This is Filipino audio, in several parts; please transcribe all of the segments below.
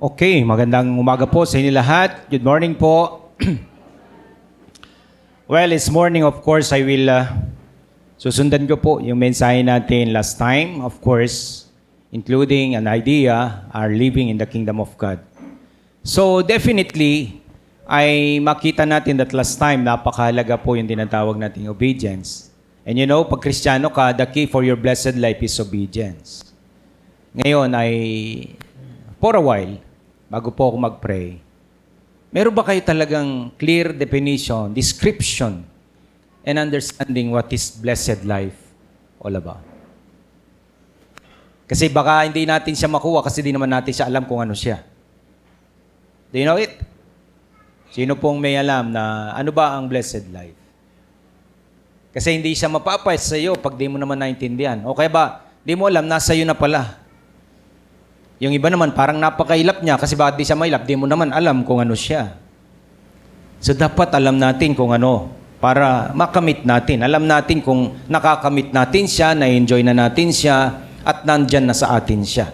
Okay, magandang umaga po sa inyo lahat. Good morning po. Well, it's morning, of course, I will susundan ko po yung mensahe natin last time, of course, including an idea, our living in the kingdom of God. So, definitely, ay makita natin that last time, napakahalaga po yung tinatawag nating obedience. And you know, pag Kristiyano ka, the key for your blessed life is obedience. Ngayon ay, for a while, bago po ako mag-pray, meron ba kayo talagang clear definition, description, and understanding what is blessed life all about? Kasi baka hindi natin siya makuha kasi di naman natin siya alam kung ano siya. Do you know it? Sino pong may alam na ano ba ang blessed life? Kasi hindi siya mapapayat sa iyo pag di mo naman naintindihan. O kaya ba, di mo alam, nasa iyo na pala. Yung iba naman, parang napakailap niya kasi bakit di siya mailap, di mo naman alam kung ano siya. So dapat alam natin kung ano para makamit natin. Alam natin kung nakakamit natin siya, na-enjoy na natin siya, at nandyan na sa atin siya.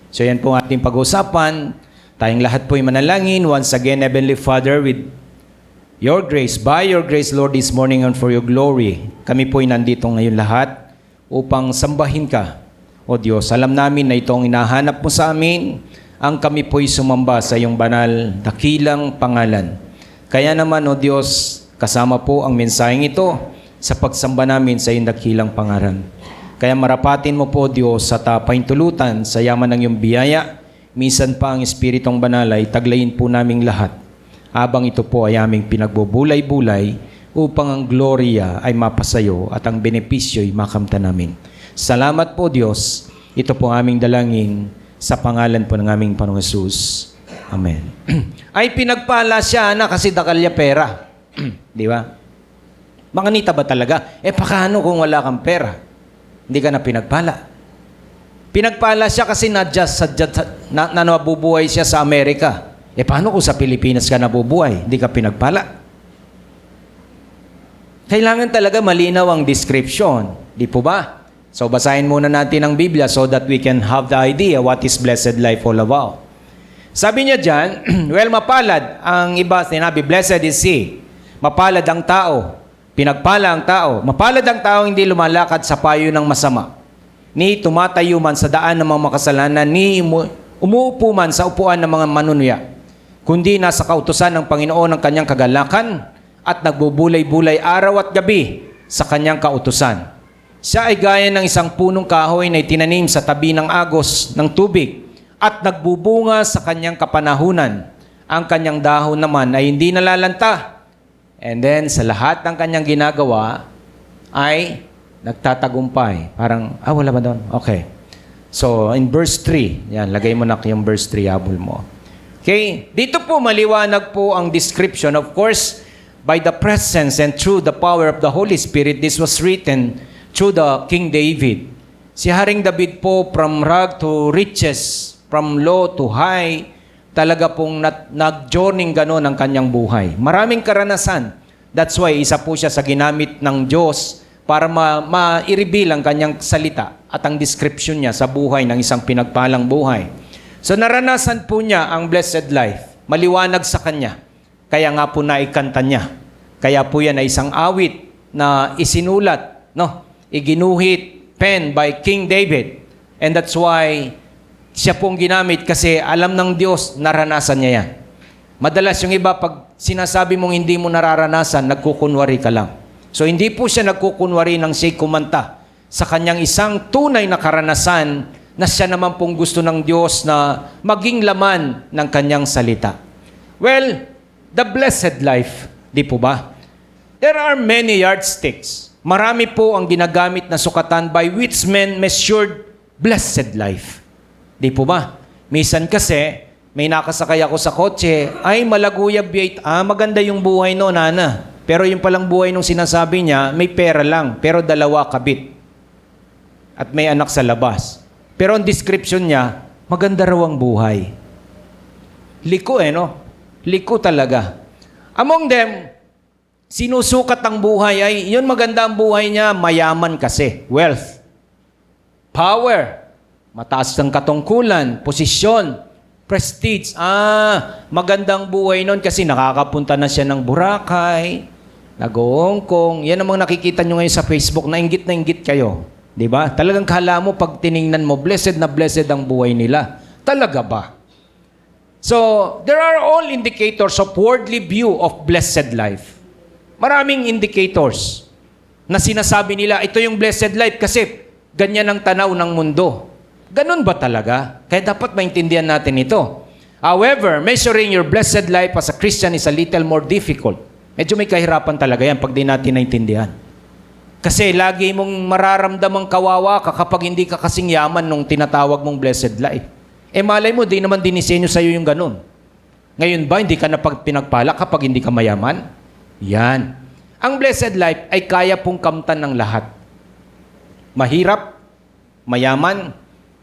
So yan po ang ating pag-usapan. Tayong lahat po ay manalangin. Once again, Heavenly Father, with your grace, by your grace, Lord, this morning and for your glory, kami po ay nandito ngayon lahat upang sambahin ka, O Diyos. Alam namin na ito ang hinahanap mo sa amin, ang kami po'y sumamba sa iyong banal, dakilang pangalan. Kaya naman, O Diyos, kasama po ang mensaheng ito sa pagsamba namin sa iyong dakilang pangalan. Kaya marapatin mo po, Diyos, sa paintulutan sa yaman ng iyong biyaya, minsan pa ang Espiritong Banal ay taglayin po naming lahat, habang ito po ay aming pinagbubulay-bulay upang ang gloria ay mapasayo at ang benepisyo ay makamta namin. Salamat po, Diyos. Ito po aming dalangin sa pangalan po ng aming Panginoong Hesus. Amen. Ay pinagpala siya na kasi dakalya pera. Di ba? Manganita ba talaga? Paano kung wala kang pera? Hindi ka na pinagpala. Pinagpala siya kasi nabubuhay siya sa Amerika. Paano kung sa Pilipinas ka nabubuhay? Hindi ka pinagpala. Kailangan talaga malinaw ang description. Di po ba? So, basahin muna natin ang Biblia so that we can have the idea what is blessed life all about. Sabi niya dyan, well, mapalad. Ang iba, sinabi, blessed is he. Mapalad ang tao. Pinagpala ang tao. Mapalad ang tao hindi lumalakad sa payo ng masama. Ni tumatayo man sa daan ng mga makasalanan, ni umuupo man sa upuan ng mga manunuya. Kundi nasa kautusan ng Panginoon ang kanyang kagalakan at nagbubulay-bulay araw at gabi sa kanyang kautusan. Siya ay gaya ng isang punong kahoy na itinanim sa tabi ng agos ng tubig at nagbubunga sa kanyang kapanahunan. Ang kanyang dahon naman ay hindi nalalanta. And then, sa lahat ng kanyang ginagawa ay nagtatagumpay. Parang, wala ba doon? Okay. So, in verse 3, yan, lagay mo na yung verse 3, habol mo. Okay? Dito po maliwanag po ang description. Of course, by the presence and through the power of the Holy Spirit, this was written through the King David. Si Haring David po, from rag to riches, from low to high, talaga pong nag-journey gano'n ang kanyang buhay. Maraming karanasan. That's why isa po siya sa ginamit ng Diyos para ma-i-reveal ang kanyang salita at ang description niya sa buhay ng isang pinagpalang buhay. So naranasan po niya ang blessed life. Maliwanag sa kanya. Kaya nga po naikanta niya. Kaya po yan ay isang awit na isinulat, no? Iginuhit, pen by King David. And that's why siya pong ginamit kasi alam ng Diyos, naranasan niya yan. Madalas yung iba, pag sinasabi mong hindi mo nararanasan, nagkukunwari ka lang. So hindi po siya nagkukunwari ng siya'y kumanta sa kanyang isang tunay na karanasan na siya naman pong gusto ng Diyos na maging laman ng kanyang salita. Well, the blessed life, di po ba? There are many yardsticks. Marami po ang ginagamit na sukatan by which men measured blessed life. Di po ba? Minsan kasi, may nakasakay ako sa kotse, ay malaguyab yait, maganda yung buhay no, nana. Pero yung palang buhay nung sinasabi niya, may pera lang, pero dalawa kabit. At may anak sa labas. Pero ang description niya, maganda raw ang buhay. Liko no? Liko talaga. Among them, sinusukat ang buhay ay, yun maganda ang buhay niya, mayaman kasi, wealth, power, mataas ang katungkulan, posisyon, Prestige. Magandang buhay nun kasi nakakapunta na siya ng Boracay, nag-Hong Kong. Yan ang mga nakikita nyo ngayon sa Facebook, na inggit kayo. Di ba? Talagang kala mo pag tiningnan mo, blessed na blessed ang buhay nila. Talaga ba? So, there are all indicators of worldly view of blessed life. Maraming indicators na sinasabi nila, ito yung blessed life kasi ganyan ang tanaw ng mundo. Ganun ba talaga? Kaya dapat maintindihan natin ito. However, measuring your blessed life as a Christian is a little more difficult. Medyo may kahirapan talaga yan pag di natin naintindihan. Kasi lagi mong mararamdamang kawawa ka kapag hindi ka kasing yaman nung tinatawag mong blessed life. Malay mo, di naman dinisenyo sa'yo yung ganun. Ngayon ba, hindi ka na pinagpala kapag hindi ka mayaman? Yan. Ang blessed life ay kaya pong kamtan ng lahat. Mahirap, mayaman,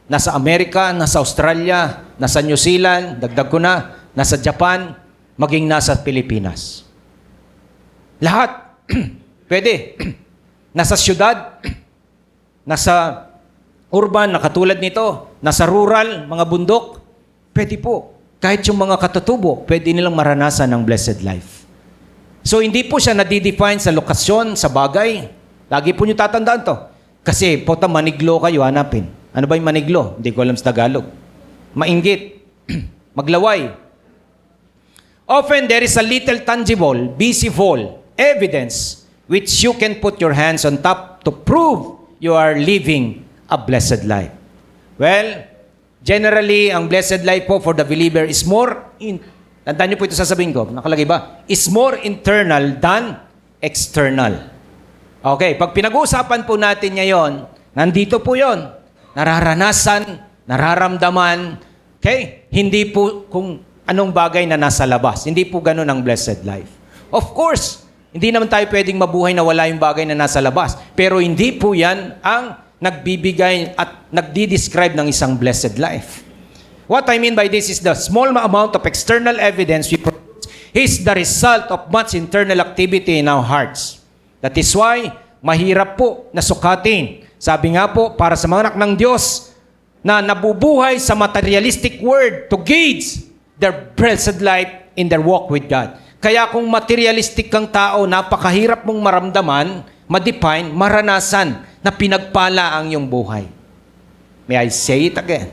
nasa Amerika, nasa Australia, nasa New Zealand, dagdag ko na, nasa Japan, maging nasa Pilipinas. Lahat. Pwede. Nasa syudad, nasa urban na katulad nito, nasa rural, mga bundok, pwede po. Kahit yung mga katutubo, pwede nilang maranasan ang blessed life. So, hindi po siya nadidefine sa lokasyon, sa bagay. Lagi po nyo tatandaan to. Kasi, maniglo kayo, hanapin. Ano ba yung maniglo? Hindi ko alam sa Tagalog. Mainggit. Maglaway. Often, there is a little tangible, visible evidence which you can put your hands on top to prove you are living a blessed life. Well, generally, ang blessed life po for the believer is more tandaan niyo po ito sasabihin ko, nakalagay ba? Is more internal than external. Okay, pag pinag-uusapan po natin ngayon, nandito po yon, nararanasan, nararamdaman, okay? Hindi po kung anong bagay na nasa labas. Hindi po ganun ang blessed life. Of course, hindi naman tayo pwedeng mabuhay na wala yung bagay na nasa labas. Pero hindi po yan ang nagbibigay at nagdi-describe ng isang blessed life. What I mean by this is the small amount of external evidence we produce is the result of much internal activity in our hearts. That is why, mahirap po na sukatin. Sabi nga po, para sa mga anak ng Diyos na nabubuhay sa materialistic world to gauge their blessed life in their walk with God. Kaya kung materialistic kang tao, napakahirap mong maramdaman, ma-define, maranasan na pinagpala ang iyong buhay. May I say it again?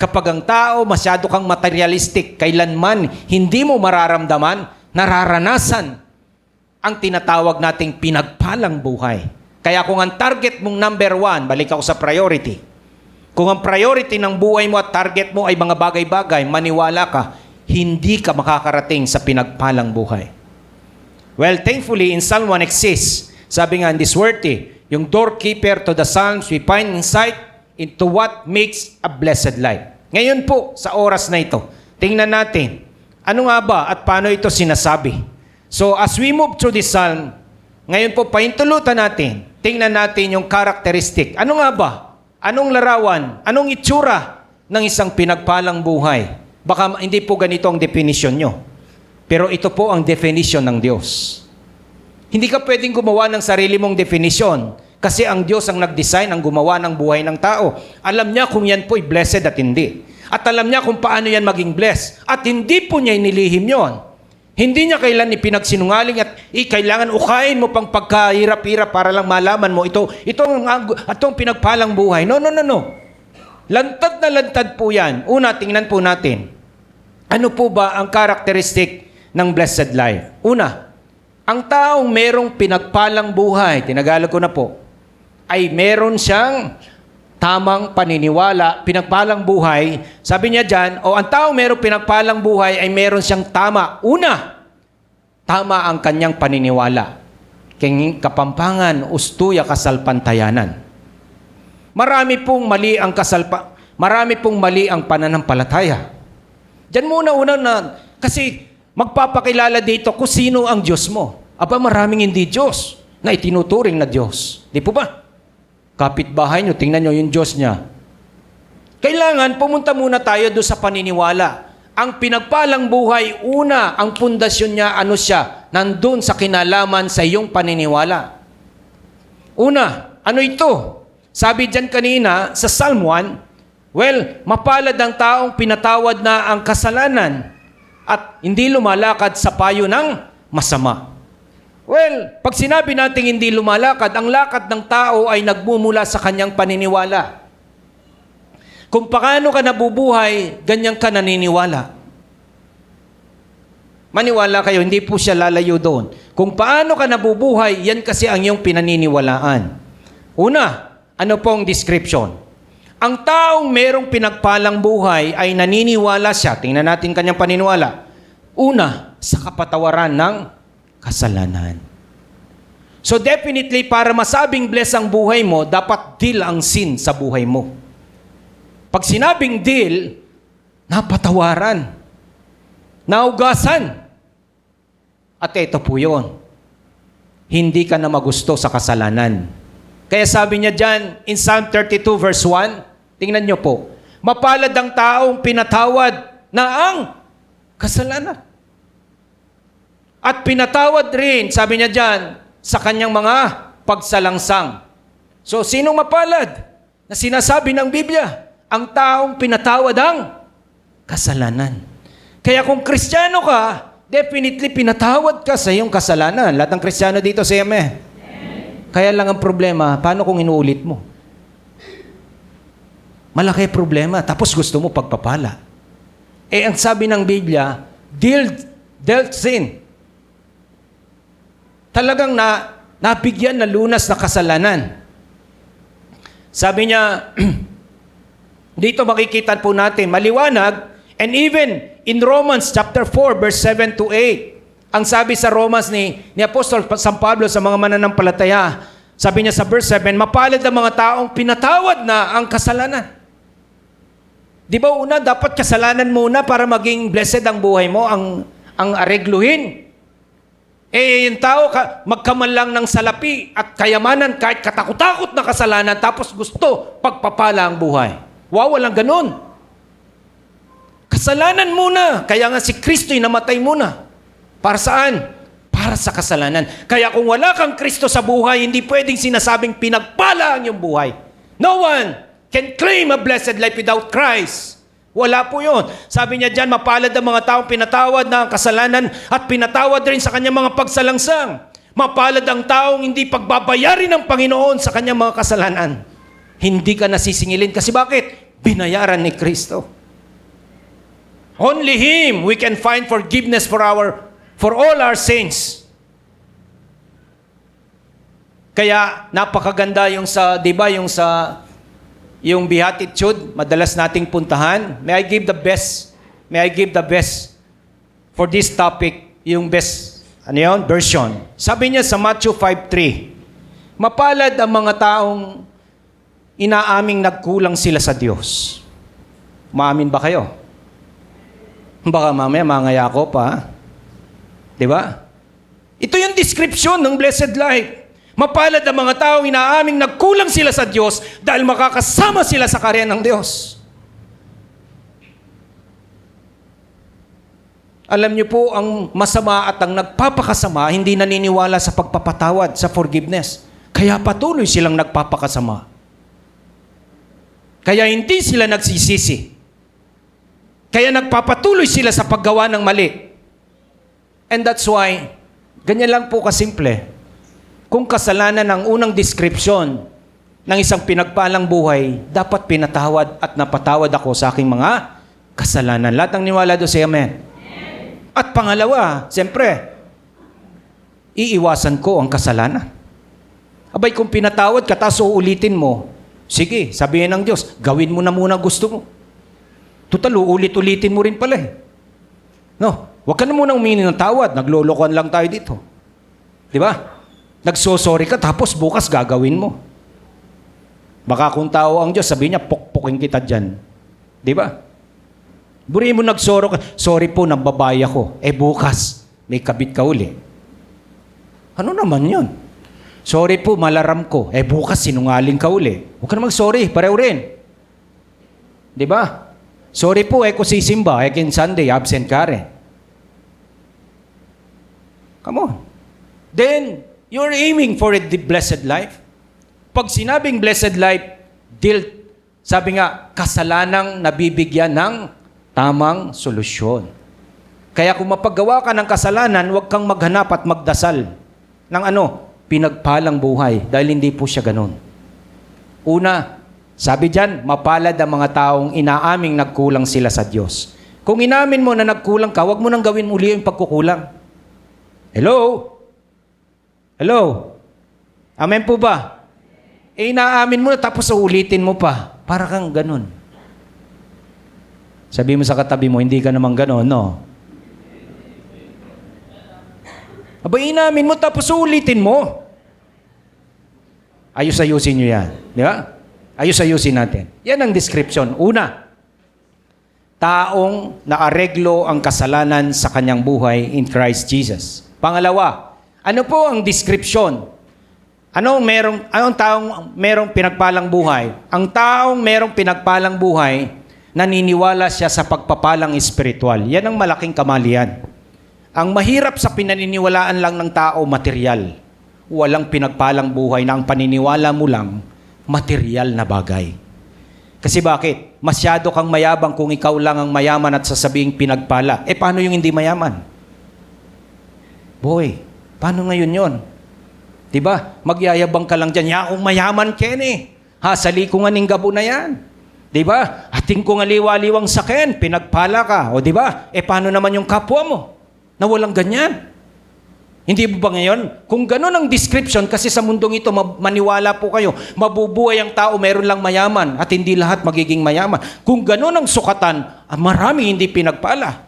Kapag ang tao masyado kang materialistic, kailanman hindi mo mararamdaman, nararanasan ang tinatawag nating pinagpalang buhay. Kaya kung ang target mong number 1, balik ako sa priority. Kung ang priority ng buhay mo at target mo ay mga bagay-bagay, maniwala ka, hindi ka makakarating sa pinagpalang buhay. Well, thankfully, in Psalm 1 exists, sabi nga in this worthy, yung doorkeeper to the Psalms, we find insight into what makes a blessed life. Ngayon po, sa oras na ito, tingnan natin, ano nga ba at paano ito sinasabi? So, as we move through this Psalm, ngayon po, paintulutan natin, tingnan natin yung characteristic. Ano nga ba? Anong larawan? Anong itsura ng isang pinagpalang buhay? Baka hindi po ganito ang definition nyo. Pero ito po ang definition ng Diyos. Hindi ka pwedeng gumawa ng sarili mong definition kasi ang Diyos ang nag-design, ang gumawa ng buhay ng tao. Alam niya kung yan po'y blessed at hindi. At alam niya kung paano yan maging blessed. At hindi po niya inilihim yon. Hindi niya kailan ipinagsinungaling at kailangan ukain mo pang pagkahirap-hirap para lang malaman mo itong pinagpalang buhay. No. Lantad na lantad po yan. Una, tingnan po natin. Ano po ba ang characteristic ng blessed life? Una, ang taong merong pinagpalang buhay, tinagalog ko na po, ay meron siyang tamang paniniwala, pinagpalang buhay. Sabi niya dyan, ang taong merong pinagpalang buhay ay meron siyang tama. Una, tama ang kanyang paniniwala. Kapampangan, ustuya, kasalpantayanan. Marami pong mali ang pananampalataya. Diyan muna kasi magpapakilala dito kung sino ang Diyos mo. Aba, maraming hindi Diyos na itinuturing na Diyos. Di po ba? Kapitbahay nyo, tingnan nyo yung Diyos niya. Kailangan pumunta muna tayo doon sa paniniwala. Ang pinagpalang buhay, una, ang pundasyon niya, ano siya? Nandun sa kinalaman sa iyong paniniwala. Una, ano ito? Sabi dyan kanina sa Psalm 1, Well, mapalad ang taong pinatawad na ang kasalanan at hindi lumalakad sa payo ng masama. Well, pag sinabi natin hindi lumalakad, ang lakad ng tao ay nagmumula sa kanyang paniniwala. Kung paano ka nabubuhay, ganyan ka naniniwala. Maniwala kayo, hindi po siya lalayo doon. Kung paano ka nabubuhay, yan kasi ang iyong pinaniniwalaan. Una, ano pong description? Ang taong merong pinagpalang buhay ay naniniwala siya. Tingnan natin kanyang paniniwala. Una, sa kapatawaran ng kasalanan. So definitely, para masabing bless ang buhay mo, dapat deal ang sin sa buhay mo. Pag sinabing deal, napatawaran, naugasan. At ito po yun. Hindi ka na magusto sa kasalanan. Kaya sabi niya dyan, in Psalm 32 verse 1, tingnan niyo po, mapalad ang taong pinatawad na ang kasalanan. At pinatawad rin, sabi niya dyan, sa kanyang mga pagsalangsang. So, sinong mapalad? Na sinasabi ng Biblia, ang taong pinatawad ang kasalanan. Kaya kung Kristiyano ka, definitely pinatawad ka sa iyong kasalanan. Lahat ng Kristiyano dito, say amen. Kaya lang ang problema, paano kung inuulit mo? Malaki problema, tapos gusto mo pagpapala. Eh, ang sabi ng Biblia, dealt sin. Talagang nabigyan na lunas na kasalanan. Sabi niya, dito makikita po natin, maliwanag, and even in Romans chapter 4, verse 7 to 8, ang sabi sa Romans ni Apostol San Pablo sa mga mananampalataya, sabi niya sa verse 7, mapalad ang mga taong pinatawad na ang kasalanan. Di ba una, dapat kasalanan muna para maging blessed ang buhay mo, ang aregluhin. Eh, yung tao, magkaman lang ng salapi at kayamanan kahit katakot-takot na kasalanan, tapos gusto pagpapala ang buhay. Wow, walang ganun. Kasalanan muna. Kaya nga si Kristo'y namatay muna. Para saan? Para sa kasalanan. Kaya kung wala kang Kristo sa buhay, hindi pwedeng sinasabing pinagpala ang iyong buhay. No one can claim a blessed life without Christ. Wala po yun. Sabi niya dyan, mapalad ang mga taong pinatawad na ang kasalanan at pinatawad rin sa kanyang mga pagsalangsang. Mapalad ang taong hindi pagbabayarin ng Panginoon sa kanyang mga kasalanan. Hindi ka nasisingilin. Kasi bakit? Binayaran ni Kristo. Only Him we can find forgiveness for all our sins. Kaya napakaganda yung sa, 'di ba, yung Beatitude, madalas nating puntahan. May I give the best for this topic, yung best, version. Sabi niya sa Matthew 5:3, mapalad ang mga taong inaaming nagkulang sila sa Diyos. Maamin ba kayo? Baka mamaya mangaya ko pa. Di ba? Ito yung description ng blessed life. Mapalad ang mga taong inaaming nagkulang sila sa Diyos dahil makakasama sila sa karya ng Diyos. Alam niyo po, ang masama at ang nagpapakasama, hindi naniniwala sa pagpapatawad, sa forgiveness. Kaya patuloy silang nagpapakasama. Kaya hindi sila nagsisisi. Kaya nagpapatuloy sila sa paggawa ng mali. And that's why, ganyan lang po kasimple. Kung kasalanan ang unang description ng isang pinagpalang buhay, dapat pinatawad at napatawad ako sa aking mga kasalanan. Lahat ng niwala doon, say amen. At pangalawa, siyempre, iiwasan ko ang kasalanan. Abay, kung pinatawad ka, tapos uulitin mo, sige, sabihin ng Diyos, gawin mo na muna gusto mo. Total, ulit-ulitin mo rin pala eh. No, huwag ka na muna humingi ng tawad. Naglolokohan lang tayo dito. Di ba? Nagsosorry ka, tapos bukas gagawin mo. Baka kung tao ang Diyos, sabihin niya, pukpukin kita dyan. Di ba? Buri mo nagsoro ka, sorry po, nambabay ako. Eh bukas, may kabit ka uli. Ano naman yun? Sorry po, malaram ko. Eh bukas, sinungaling ka uli. Huwag ka na mag-sorry, pareho rin. Di ba? Sorry po, kung sisimba, kin Sunday, absent ka rin. Come on. Then, you're aiming for the blessed life. Pag sinabing blessed life, Sabi nga, kasalanang nabibigyan ng tamang solusyon. Kaya kung mapaggawa ka ng kasalanan, huwag kang maghanap at magdasal ng pinagpalang buhay, dahil hindi po siya ganun. Una, sabi diyan, mapalad ang mga taong inaaming nagkulang sila sa Diyos. Kung inamin mo na nagkulang ka, huwag mo nang gawin muli yung pagkukulang. Hello? Hello? Amen po ba? Inaamin mo na tapos ulitin mo pa. Para kang ganun. Sabi mo sa katabi mo, hindi ka naman ganun, no? Aba, inamin mo tapos ulitin mo. Ayos-ayusin nyo yan. Di ba? Ayos-ayusin natin. Yan ang description. Una, taong naareglo ang kasalanan sa kanyang buhay in Christ Jesus. Pangalawa, ano po ang description? Anong taong merong pinagpalang buhay? Ang taong merong pinagpalang buhay, naniniwala siya sa pagpapalang espiritual. Yan ang malaking kamalian. Ang mahirap sa pinaniniwalaan lang ng tao, material. Walang pinagpalang buhay na ang paniniwala mo lang, material na bagay. Kasi bakit? Masyado kang mayabang kung ikaw lang ang mayaman at sasabing pinagpala. Paano yung hindi mayaman? Boy, paano ngayon yon? Diba? Magyayabang ka lang dyan. Ya, kung mayaman ken hasali ko nga ning gabo na yan. Diba? Ating ko nga liwaliwang saken, pinagpala ka. O diba? Paano naman yung kapwa mo? Na walang ganyan. Hindi ba ngayon? Kung gano'n ang description, kasi sa mundong ito, maniwala po kayo, mabubuhay ang tao, meron lang mayaman, at hindi lahat magiging mayaman. Kung gano'n ang sukatan, marami hindi pinagpala.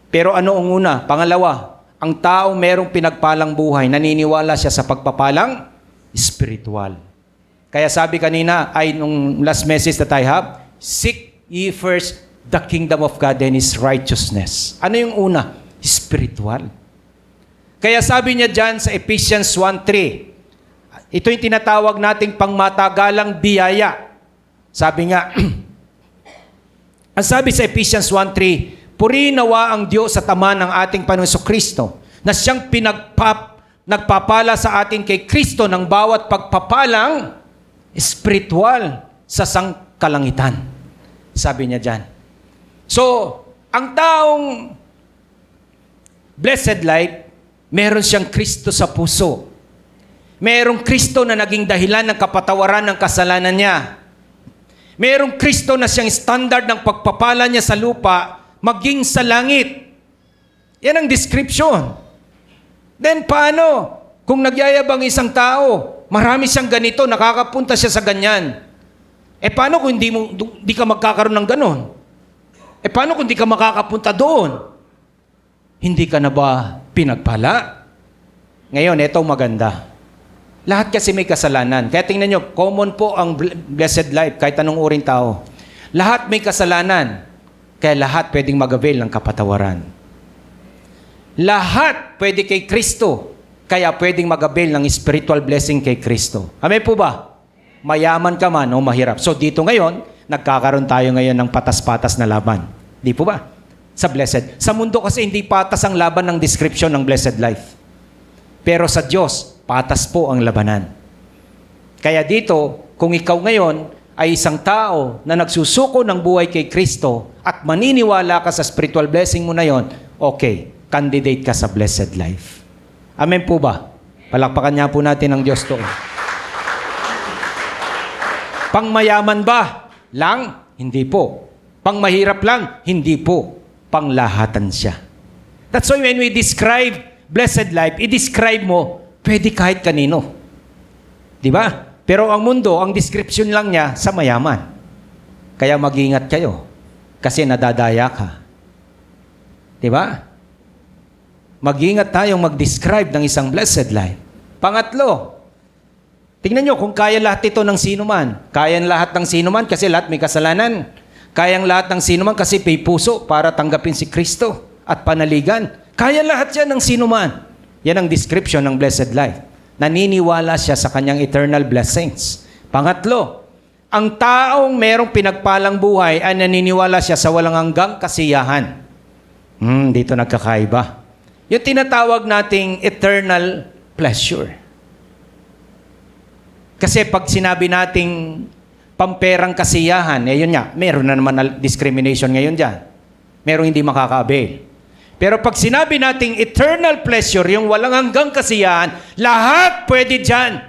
Pero ano ang una? Pangalawa, ang tao merong pinagpalang buhay, naniniwala siya sa pagpapalang spiritual. Kaya sabi kanina, nung last message that I have, seek ye first the kingdom of God and His righteousness. Ano yung una? Spiritual. Kaya sabi niya dyan sa Ephesians 1:3, ito yung tinatawag nating pangmatagalang biyaya. Sabi nga, ang sabi sa Ephesians 1:3, purihin nawa ang Diyos at Ama ng ating Panginoong Jesucristo, na siyang nagpapala sa atin kay Kristo ng bawat pagpapalang espiritual sa sangkalangitan. Sabi niya dyan. So, ang taong blessed life, meron siyang Kristo sa puso. Merong Kristo na naging dahilan ng kapatawaran ng kasalanan niya. Merong Kristo na siyang standard ng pagpapala niya sa lupa, maging sa langit. Yan ang description. Then paano? Kung nagyayabang isang tao, marami siyang ganito, nakakapunta siya sa ganyan. Paano kung di ka magkakaroon ng ganon? Paano kung di ka makakapunta doon? Hindi ka na ba pinagpala? Ngayon, ito maganda. Lahat kasi may kasalanan. Kaya tingnan nyo, common po ang blessed life, kahit anong uring tao. Lahat may kasalanan. Kaya lahat pwedeng mag-avail ng kapatawaran. Lahat pwede kay Kristo. Kaya pwedeng mag-avail ng spiritual blessing kay Kristo. Amen po ba? Mayaman ka man o mahirap. So dito ngayon, nagkakaroon tayo ngayon ng patas-patas na laban. Di po ba? Sa blessed. Sa mundo kasi hindi patas ang laban ng description ng blessed life. Pero sa Diyos, patas po ang labanan. Kaya dito, kung ikaw ngayon ay isang tao na nagsusuko ng buhay kay Kristo at maniniwala ka sa spiritual blessing mo na yon, okay, candidate ka sa blessed life. Amen po ba? Palakpakan niya po natin ang Diyos to. Pangmayaman ba? Lang? Hindi po. Pangmahirap lang? Hindi po. Panglahatan siya. That's why when we describe blessed life, i-describe mo, pwede kahit kanino. Di ba? Pero ang mundo, ang description lang niya sa mayaman. Kaya mag-ingat kayo. Kasi nadadaya ka. Di ba? Mag-ingat tayong mag-describe ng isang blessed life. Pangatlo, tingnan nyo kung kaya lahat ito ng sino man. Kaya lahat ng sino man kasi lahat may kasalanan. Kayang lahat ng sino man kasi may puso para tanggapin si Kristo at panaligan. Kaya lahat yan ng sino man. Yan ang description ng blessed life. Naniniwala siya sa kanyang eternal blessings. Pangatlo, ang taong merong pinagpalang buhay ay naniniwala siya sa walang hanggang kasiyahan. Dito nagkakaiba. Yung tinatawag nating eternal pleasure. Kasi pag sinabi nating pamperang kasiyahan, yun nga, meron na naman na discrimination ngayon dyan. Merong hindi makaka-avail. Pero pag sinabi nating eternal pleasure, yung walang hanggang kasiyahan, lahat pwede dyan.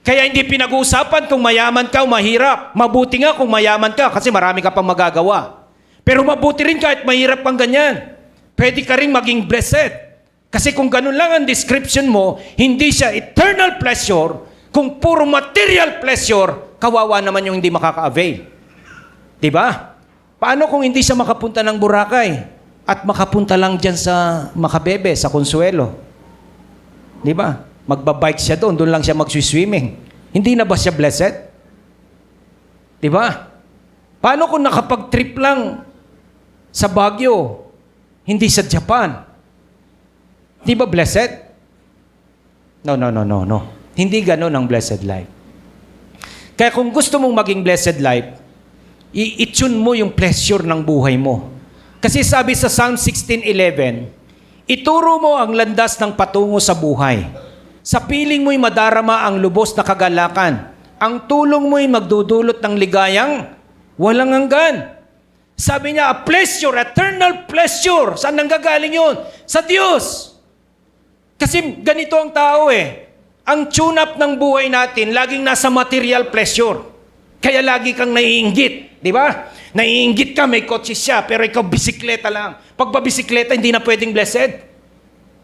Kaya hindi pinag-uusapan kung mayaman ka o mahirap. Mabuti nga kung mayaman ka kasi marami ka pang magagawa. Pero mabuti rin kahit mahirap kang ganyan. Pwede ka rin maging blessed. Kasi kung ganun lang ang description mo, hindi siya eternal pleasure. Kung puro material pleasure, kawawa naman yung hindi makaka-avail. Diba? Paano kung hindi siya makapunta ng Boracay at makapunta lang dyan sa Makabebe, sa Consuelo? Diba? Magbabike siya doon lang siya mag-swimming. Hindi na ba siya blessed? Diba? Paano kung nakapag-trip lang sa Baguio, hindi sa Japan? Di ba blessed? No. Hindi ganun ang blessed life. Kaya kung gusto mong maging blessed life, i-tune mo yung pleasure ng buhay mo. Kasi sabi sa Psalm 16:11, ituro mo ang landas ng patungo sa buhay. Sa piling mo'y madarama ang lubos na kagalakan. Ang tulong mo'y magdudulot ng ligayang walang hanggan. Sabi niya, a pleasure, eternal pleasure. Saan nanggagaling yun? Sa Diyos. Kasi ganito ang tao eh. Ang tune-up ng buhay natin, laging nasa material pleasure. Kaya lagi kang naiinggit. Di ba? Naiinggit ka, may kotse siya, pero ikaw bisikleta lang. Pag bisikleta, hindi na pwedeng blessed.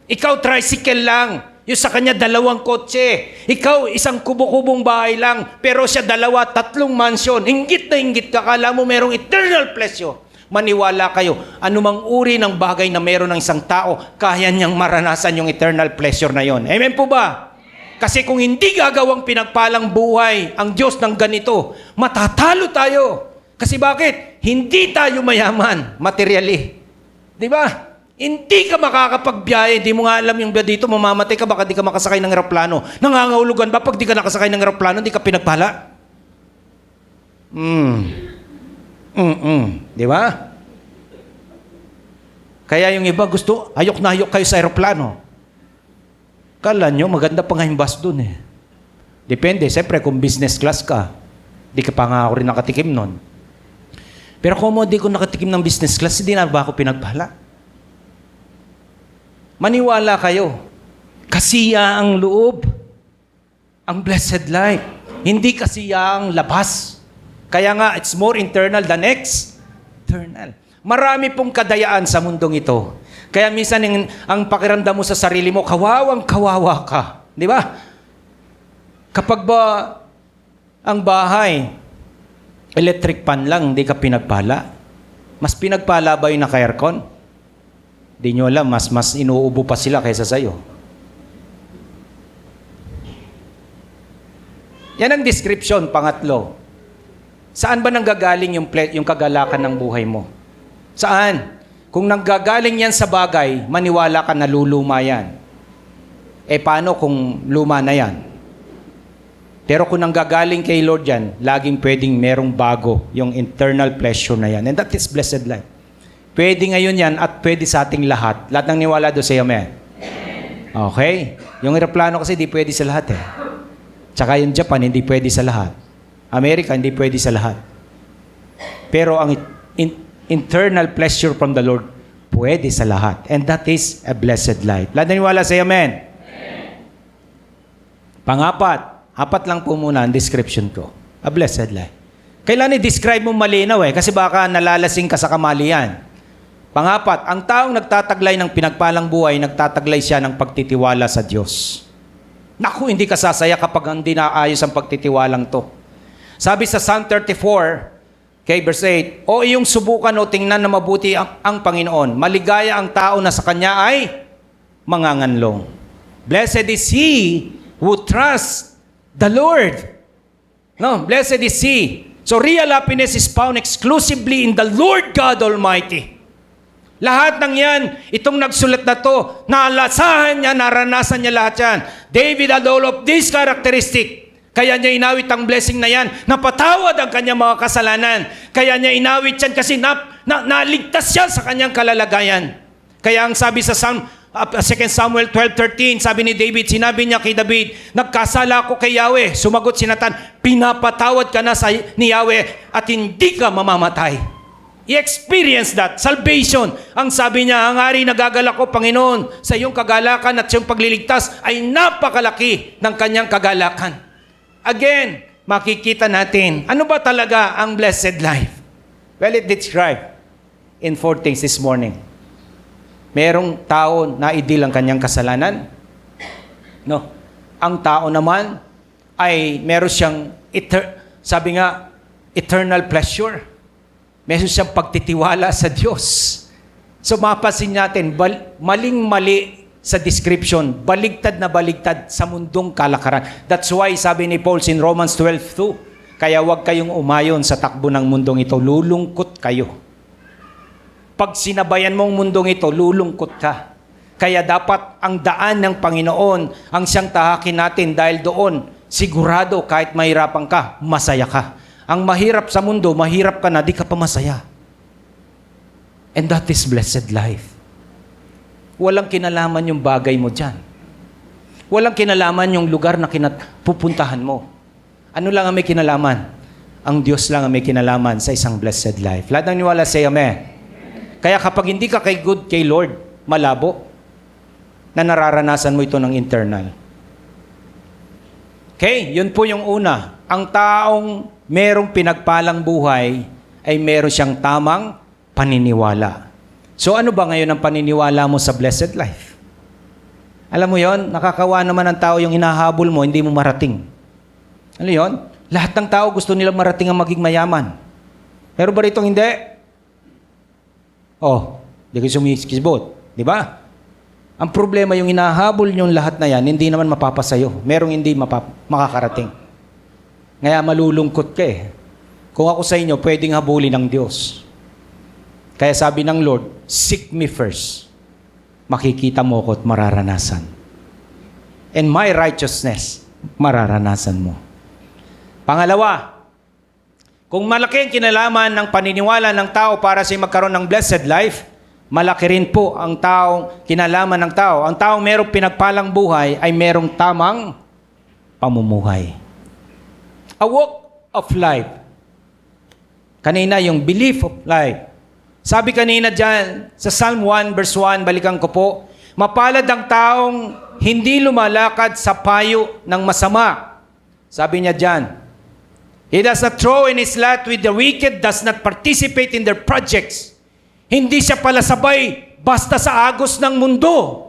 Ikaw tricycle lang. Yung sa kanya, 2 kotse. Ikaw, isang kubo-kubong bahay lang. Pero siya 2, 3 mansion. Inggit na inggit ka. Kala mo merong eternal pleasure. Maniwala kayo, anumang uri ng bagay na meron ng isang tao, kaya niyang maranasan yung eternal pleasure na yon. Amen po ba? Kasi kung hindi gagawang pinagpalang buhay ang Diyos ng ganito, matatalo tayo. Kasi bakit? Hindi tayo mayaman materially. Di ba? Hindi ka makakapagbiyahe, hindi mo nga alam yung dito, mamamatay ka, baka di ka makasakay ng eroplano. Nangangahulugan ba pag di ka nakasakay ng eroplano, di ka pinagpala? Di ba? Kaya yung iba gusto, ayok na ayok kayo sa eroplano. Kala nyo, maganda pa nga yung bus dun eh. Depende, siyempre kung business class ka, di ka pa nga ako rin nakatikim nun. Pero kung di ko nakatikim ng business class, hindi na ba ako pinagpala? Maniwala kayo, kasiya ang loob, ang blessed life. Hindi kasiya ang labas. Kaya nga, it's more internal than external. Marami pong kadayaan sa mundong ito. Kaya minsan ang pakiramdam mo sa sarili mo, kawawang-kawawa ka. Di ba? Kapag ba ang bahay, electric pan lang, hindi ka pinagpala. Mas pinagpala ba yung naka-aircon? Di nyo alam, mas inuubo pa sila kaysa sa'yo. Yan ang description, pangatlo. Saan ba nanggagaling yung kagalakan ng buhay mo? Saan? Kung nanggagaling yan sa bagay, maniwala ka na luluma yan. Paano kung luma na yan? Pero kung nanggagaling kay Lord yan, laging pwedeng merong bago, yung internal pleasure na yan. And that is blessed life. Pwede ngayon yan at pwede sa ating lahat. Lahat ng niwala doon, say amen. Okay? Yung eroplano kasi di pwede sa lahat eh. Tsaka yung Japan, hindi pwede sa lahat. Amerika, hindi pwede sa lahat. Pero ang internal pleasure from the Lord, pwede sa lahat. And that is a blessed life. Lahat ng niwala, say amen. Pang-apat, 4 lang po muna ang description ko. A blessed life. Kailan i-describe mo malinaw eh, kasi baka nalalasing ka sa kamalian. Pang-apat, ang taong nagtataglay ng pinagpalang buhay, nagtataglay siya ng pagtitiwala sa Diyos. Naku, hindi ka sasaya kapag hindi naayos ang pagtitiwalang to. Sabi sa Psalm 34, verse 8, o iyong subukan o tingnan na mabuti ang Panginoon. Maligaya ang tao na sa Kanya ay manganganlong. Blessed is he who trusts the Lord. No, blessed is he. So real happiness is found exclusively in the Lord God Almighty. Lahat ng yan, itong nagsulat na to, nalasahan niya, naranasan niya lahat yan. David had all of these characteristics. Kaya niya inawit ang blessing na yan. Napatawad ang kanyang mga kasalanan. Kaya niya inawit yan kasi naligtas siya sa kanyang kalalagayan. Kaya ang sabi sa Psalm 2 Samuel 12:13, sabi ni David, sinabi niya kay David, nagkasala ako kay Yahweh. Sumagot si Nathan, pinapatawad ka na ni Yahweh at hindi ka mamamatay. I-experience that. Salvation. Ang sabi niya, ang hari nagagalak ko, Panginoon, sa iyong kagalakan at sa iyong pagliligtas ay napakalaki ng kanyang kagalakan. Again, makikita natin, ano ba talaga ang blessed life? Well, it described in 4 things this morning. Merong tao na idil ang kanyang kasalanan. No. Ang tao naman ay meron siyang, sabi nga, eternal pleasure. Meron siyang pagtitiwala sa Diyos. So mapasin natin, maling-mali sa description, baligtad na baligtad sa mundong kalakaran. That's why sabi ni Paul in Romans 12:2, kaya huwag kayong umayon sa takbo ng mundong ito, lulungkot kayo. Pag sinabayan mong mundong ito, lulungkot ka. Kaya dapat ang daan ng Panginoon ang siyang tahakin natin dahil doon, sigurado kahit mahirapan ka, masaya ka. Ang mahirap sa mundo, mahirap ka na, di ka pa masaya. And that is blessed life. Walang kinalaman yung bagay mo dyan. Walang kinalaman yung lugar na pupuntahan mo. Ano lang ang may kinalaman? Ang Diyos lang ang may kinalaman sa isang blessed life. Lahat ng niwala, say amen. Kaya kapag hindi ka kay Lord, malabo na nararanasan mo ito ng internal. Okay, yun po yung una. Ang taong merong pinagpalang buhay ay meron siyang tamang paniniwala. So ano ba ngayon ang paniniwala mo sa blessed life? Alam mo yon, nakakawa naman ang tao yung hinahabol mo, hindi mo marating. Ano yon? Lahat ng tao gusto nilang marating ang maging mayaman. Pero ba rito hindi? Oh, di kayo sumiskisbot. Di ba? Ang problema yung hinahabol yung lahat na yan, hindi naman mapapasayo. Merong hindi makakarating. Kaya malulungkot ka eh. Kung ako sa inyo, pwedeng habulin ng Diyos. Kaya sabi ng Lord, seek me first. Makikita mo ko at mararanasan. And my righteousness, mararanasan mo. Pangalawa, kung malaki ang kinalaman ng paniniwala ng tao para sa magkaroon ng blessed life, malaki rin po ang kinalaman ng tao. Ang taong merong pinagpalang buhay ay merong tamang pamumuhay. A walk of life. Kanina yung belief of life. Sabi kanina dyan, sa Psalm 1 verse 1, balikan ko po, mapalad ang taong hindi lumalakad sa payo ng masama. Sabi niya dyan, he does not throw in his lot with the wicked, does not participate in their projects. Hindi siya pala sabay basta sa agos ng mundo.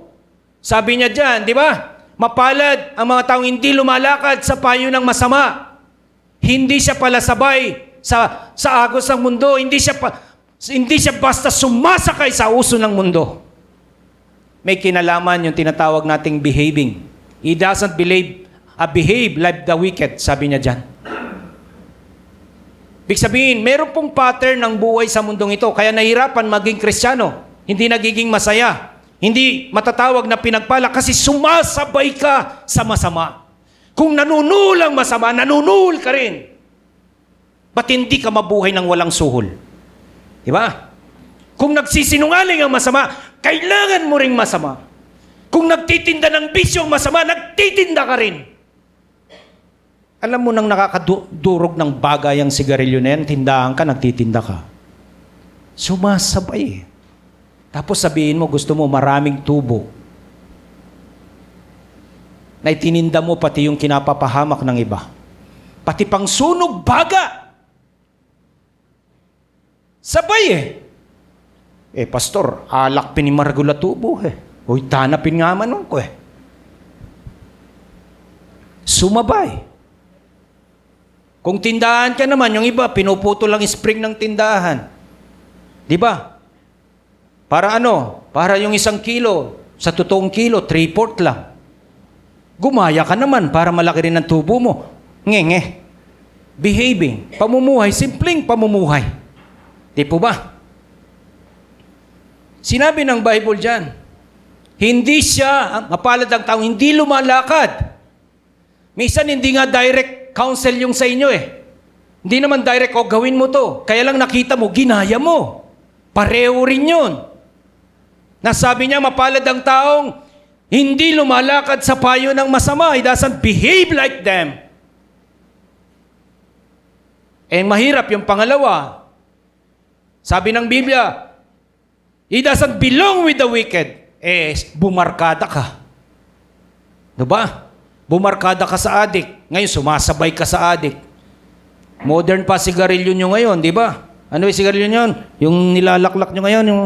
Sabi niya dyan, di ba? Mapalad ang mga taong hindi lumalakad sa payo ng masama. Hindi siya pala sabay sa agos ng mundo. Hindi siya basta sumasakay sa uso ng mundo. May kinalaman yung tinatawag nating behaving. He doesn't behave like the wicked, sabi niya dyan. Ibig sabihin, meron pong pattern ng buhay sa mundong ito, kaya nahirapan maging Kristiyano. Hindi nagiging masaya. Hindi matatawag na pinagpala kasi sumasabay ka sa masama. Kung nanunul ang masama, nanunul ka rin. Ba't hindi ka mabuhay ng walang suhol? Diba? Kung nagsisinungaling ang masama, kailangan mo ring masama. Kung nagtitinda ng bisyo ang masama, nagtitinda ka rin. Alam mo nang nakakadurog ng bagay ang sigarilyo na yan, tindahan ka, nagtitinda ka. Sumasabay eh. Tapos sabihin mo, gusto mo maraming tubo. Na itininda mo pati yung kinapapahamak ng iba. Pati pang sunog baga. Sabay eh. Pastor, alak pinimargula tubo eh. Uy, tanapin nga man ko eh. Sumabay. Kung tindahan ka naman, yung iba, pinuputo lang spring ng tindahan. Di ba? Para ano? Para yung 1 kilo, sa totoong kilo, 3/4 lang. Gumaya ka naman para malaki rin ang tubo mo. Ngenge. Behaving. Pamumuhay. Simpleng pamumuhay. Di po ba? Sinabi ng Bible dyan, hindi siya, mapalad ang taong hindi lumalakad. Minsan hindi nga direct counsel yung sa inyo eh. Hindi naman direct, gawin mo to. Kaya lang nakita mo, ginaya mo. Pareho rin yun. Nasabi niya, mapalad ang taong hindi lumalakad sa payo ng masama. He doesn't behave like them. Mahirap yung pangalawa. Sabi ng Biblia, he doesn't belong with the wicked. Bumarkada ka. Diba? Bumarkada ka sa adik. Ngayon, sumasabay ka sa adik. Modern pa sigarilyo nyo ngayon, di ba? Ano yung sigarilyo nyo? Yung nilalaklak nyo ngayon, yung...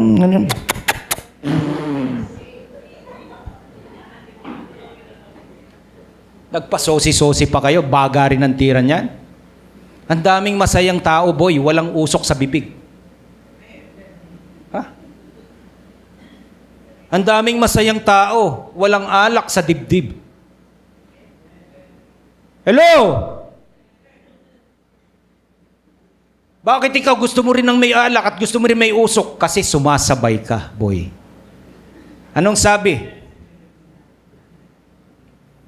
Nagpasosi-sosi pa kayo, baga rin ang tira niyan. Ang daming masayang tao, boy, walang usok sa bibig. Ha? Ang daming masayang tao, walang alak sa dibdib. Hello? Bakit ikaw gusto mo rin ng may alak at gusto mo rin may usok? Kasi sumasabay ka, boy. Anong sabi?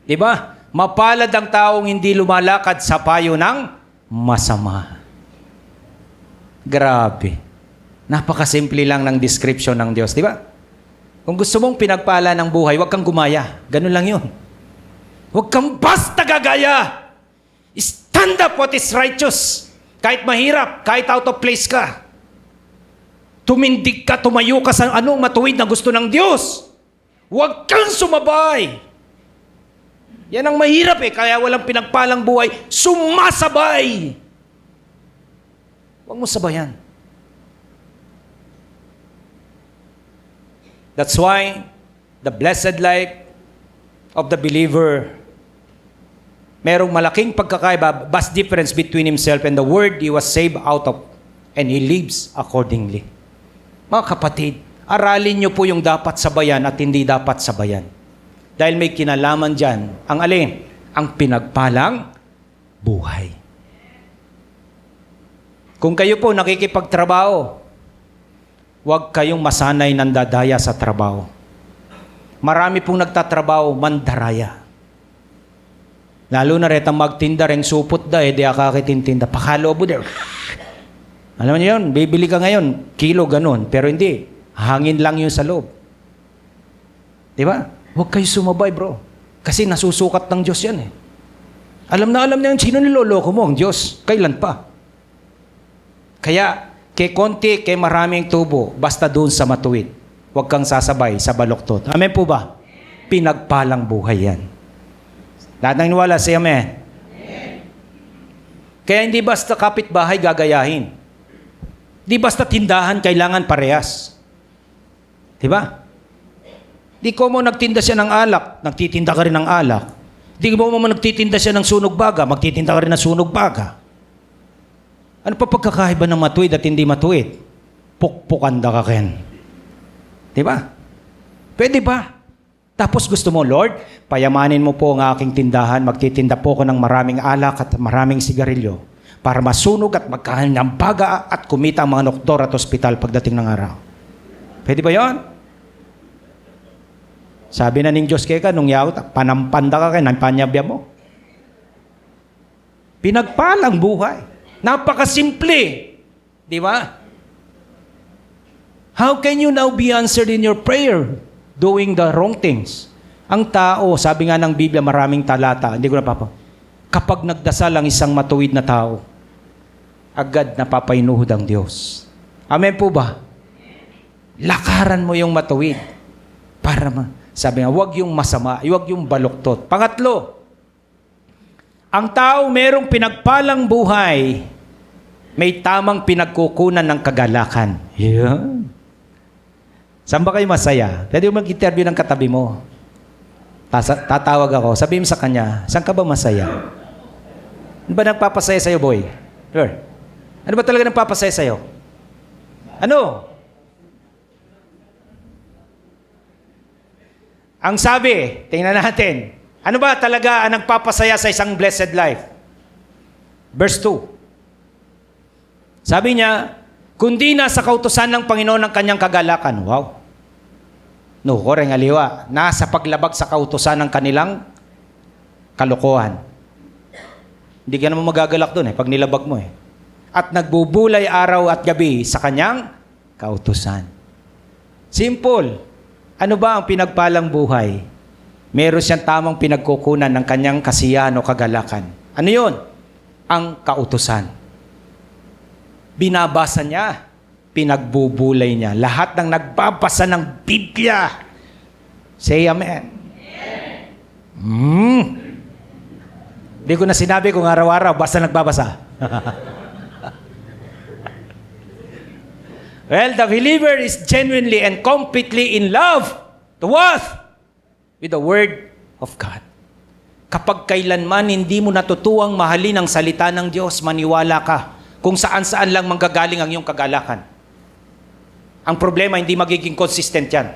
Diba? Mapalad ang taong hindi lumalakad sa payo ng masama. Grabe. Napakasimple lang ng description ng Diyos, di ba? Kung gusto mong pinagpala ng buhay, huwag kang gumaya. Ganun lang yun. Huwag kang basta gagaya. Stand up what is righteous. Kahit mahirap, kahit out of place ka. Tumindig ka, tumayo ka sa anong matuwid na gusto ng Diyos. Huwag kang sumabay. Yan ang mahirap kaya walang pinagpalang buhay. Sumasabay. Huwag mo sabayan. That's why the blessed life of the believer, merong malaking pagkakaiba, vast difference between himself and the word he was saved out of, and he lives accordingly. Mga kapatid, aralin niyo po yung dapat sabayan at hindi dapat sabayan. Dahil may kinalaman dyan, ang alin? Ang pinagpalang buhay. Kung kayo po nakikipagtrabaho, huwag kayong masanay ng dadaya sa trabaho. Marami pong nagtatrabaho, mandaraya. Lalo na retang magtinda, reng supot da, di akakitintinda. Pakalobo da. Alam niyo yun, bibili ka ngayon, kilo ganun. Pero hindi, hangin lang yun sa loob. Di ba? Huwag kayo sumabay, bro. Kasi nasusukat ng Diyos yan Alam na yun, sino niloloko mo? Ang Diyos. Kailan pa? Kaya, kay konti, kay maraming tubo, basta doon sa matuwid. Huwag kang sasabay sa baluktot. Amen po ba? Pinagpalang buhay yan. Lahat ng niwala, say amen. Kaya hindi basta kapitbahay gagayahin. Di basta tindahan kailangan parehas. Diba? Di ko mo nagtinda siya ng alak, nagtitinda ka rin ng alak. Di mo nagtitinda siya ng sunog baga, magtitinda ka rin ng sunog baga. Ano pa pagkakaiba ng matuwid at hindi matuwid? Pukpukanda ka ken. Diba? Pwede ba? Tapos gusto mo, Lord, payamanin mo po ang aking tindahan, magtitinda po ko ng maraming alak at maraming sigarilyo para masunog at magkahan ng baga at kumita ang mga doktor at ospital pagdating ng araw. Pwede ba yon? Sabi na ng Diyos kaya ka, nung yaot, panampanda ka kayo, nampanyabya mo. Pinagpalang buhay. Napakasimple. Di ba? How can you now be answered in your prayer doing the wrong things? Ang tao, sabi nga ng Biblia, maraming talata. Hindi ko napapa. Kapag nagdasal ang isang matuwid na tao, agad napapainuhod ang Diyos. Amen po ba? Lakaran mo yung matuwid para sabi nga, huwag yung masama, huwag yung baluktot. Pangatlo, ang tao merong pinagpalang buhay, may tamang pinagkukunan ng kagalakan. Yan. Saan ba kayo masaya? Pwede mo mag-interview ng katabi mo. Tatawag ako, sabihin mo sa kanya, saan ka ba masaya? Ano ba nagpapasaya sa'yo, boy? Sure. Ano ba talaga nagpapasaya sa'yo? Ano? Ang sabi, tingnan natin, ano ba talaga ang nagpapasaya sa isang blessed life? Verse 2. Sabi niya, kundi nasa kautusan ng Panginoon ang kanyang kagalakan. Wow. No, koreng aliwa. Nasa paglabag sa kautusan ng kanilang kalokohan. Hindi ka naman magagalak doon pag nilabag mo At nagbubulay araw at gabi sa kanyang kautusan. Simple. Ano ba ang pinagpalang buhay? Meron siyang tamang pinagkukunan ng kanyang kasiyahan o kagalakan. Ano yun? Ang kautusan. Binabasa niya, pinagbubulay niya. Lahat ng nagbabasa ng Biblia. Say amen. Hindi ko na sinabi kung araw-araw, basta nagbabasa. Well, the believer is genuinely and completely in love to what? With the Word of God. Kapag kailanman hindi mo natutuwang mahalin ang salita ng Diyos, maniwala ka kung saan-saan lang manggagaling ang iyong kagalakan. Ang problema, hindi magiging consistent yan.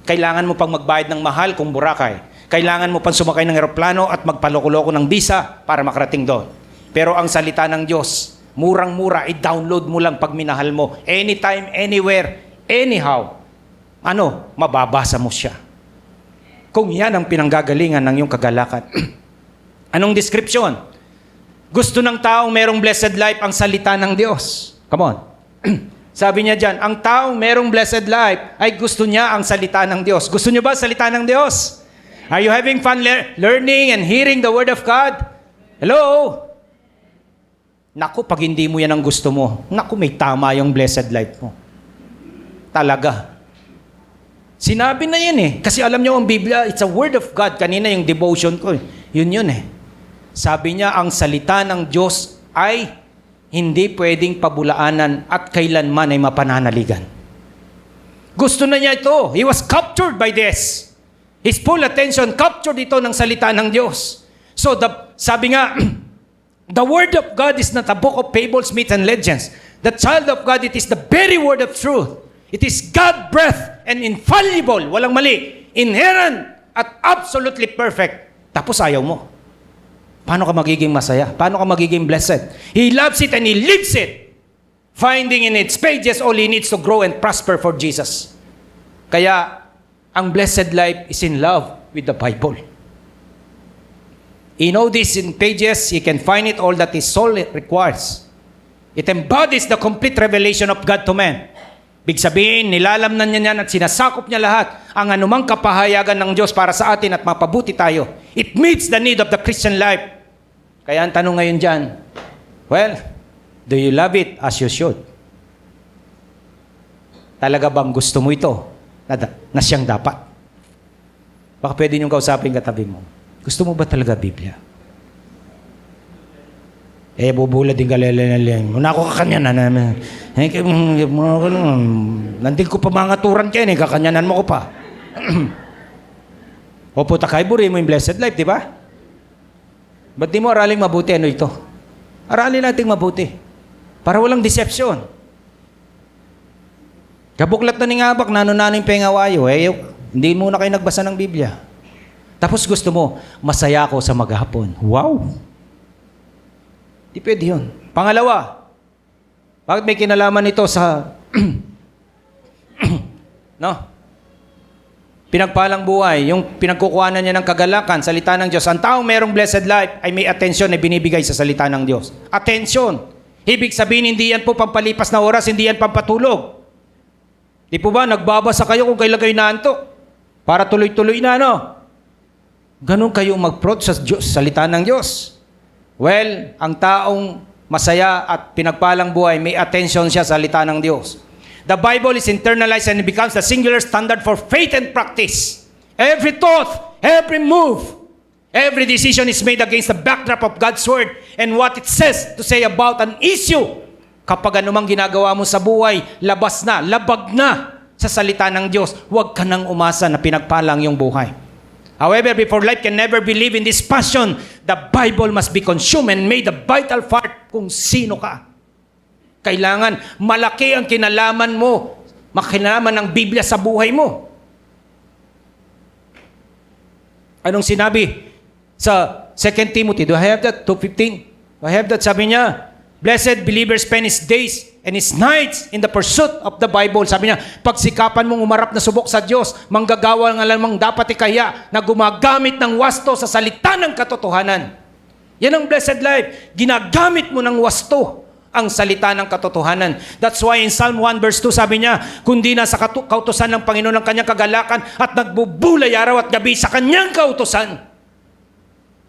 Kailangan mo pang magbayad ng mahal kung Boracay. Kailangan mo pang sumakay ng eroplano at magpaloko-loko ng visa para makarating doon. Pero ang salita ng Diyos, murang-mura, i-download mo lang pag minahal mo. Anytime, anywhere, anyhow. Mababasa mo siya. Kung yan ang pinanggagalingan ng iyong kagalakan. Anong description? Gusto ng taong merong blessed life ang salita ng Diyos. Come on. Sabi niya dyan, ang taong merong blessed life ay gusto niya ang salita ng Diyos. Gusto niyo ba salita ng Diyos? Are you having fun learning and hearing the Word of God? Hello? Naku, pag hindi mo yan ang gusto mo, naku, may tama yung blessed life mo. Talaga. Sinabi na yan eh. Kasi alam niyo ang Biblia, it's a Word of God. Kanina yung devotion ko, yun eh. Sabi niya, ang salita ng Diyos ay hindi pwedeng pabulaanan at kailanman ay mapananaligan. Gusto na niya ito. He was captured by this. His full attention captured ito ng salita ng Diyos. So, sabi nga, the Word of God is not a book of fables, myths, and legends. The child of God, it is the very word of truth. It is God-breathed and infallible, walang mali, inherent at absolutely perfect. Tapos ayaw mo. Paano ka magiging masaya? Paano ka magiging blessed? He loves it and He lives it. Finding in its pages all He needs to grow and prosper for Jesus. Kaya, ang blessed life is in love with the Bible. You know this in pages, you can find it all that His soul requires. It embodies the complete revelation of God to man. Big sabihin, nilalamnan niya yan at sinasakop niya lahat ang anumang kapahayagan ng Diyos para sa atin at mapabuti tayo. It meets the need of the Christian life. Kaya ang tanong ngayon dyan, well, do you love it as you should? Talaga bang gusto mo ito na siyang dapat? Baka pwede niyong kausapin katabi mo. Gusto mo ba talaga Biblia? Bubula din kalalalang. Muna ako kakanyanan. Nandil ko pa mga turan kayo, kakanyanan mo ko pa. O puta kay buri mo yung blessed life, di ba? Ba't di mo araling mabuti? Ano ito? Aralin natin mabuti. Para walang deception. Kabuklat na ni Ngabak, nano-nano yung pengawayo. Hindi muna kayo nagbasa ng Biblia. Tapos gusto mo, masaya ako sa maghapon. Wow! Di pwede yun. Pangalawa, bakit may kinalaman ito sa pinagpalang buhay, yung pinagkukuhanan niya ng kagalakan, salita ng Diyos. Ang taong merong blessed life ay may atensyon na binibigay sa salita ng Diyos. Atensyon. Ibig sabihin, hindi yan po pampalipas na oras, hindi yan pampatulog. Di po ba, nagbabasa kayo kung kailan kayo naantok? Para tuloy-tuloy na, Ganun kayo mag-approach sa Diyos, salita ng Diyos. Well, ang taong masaya at pinagpalang buhay, may attention siya sa salita ng Diyos. The Bible is internalized and it becomes the singular standard for faith and practice. Every thought, every move, every decision is made against the backdrop of God's Word and what it says to say about an issue. Kapag anumang ginagawa mo sa buhay, labag na sa salita ng Diyos, huwag ka nang umasa na pinagpalang yung buhay. However, before life can never believe in this passion, the Bible must be consumed and made a vital part kung sino ka. Kailangan malaki ang kinalaman mo, makinalaman ng Biblia sa buhay mo. Anong sinabi sa 2 Timothy? Do I have that? 2:15? Do I have that? Sabi niya, blessed believer spend his days and his nights in the pursuit of the Bible. Sabi niya, pagsikapan mong umarap na subok sa Diyos, manggagawa ng alamang dapat ikaya na gumagamit ng wasto sa salita ng katotohanan. Yan ang blessed life. Ginagamit mo ng wasto ang salita ng katotohanan. That's why in Psalm 1 verse 2 sabi niya, kundi nasa kautusan ng Panginoon ang kanyang kagalakan at nagbubulay araw at gabi sa kanyang kautusan.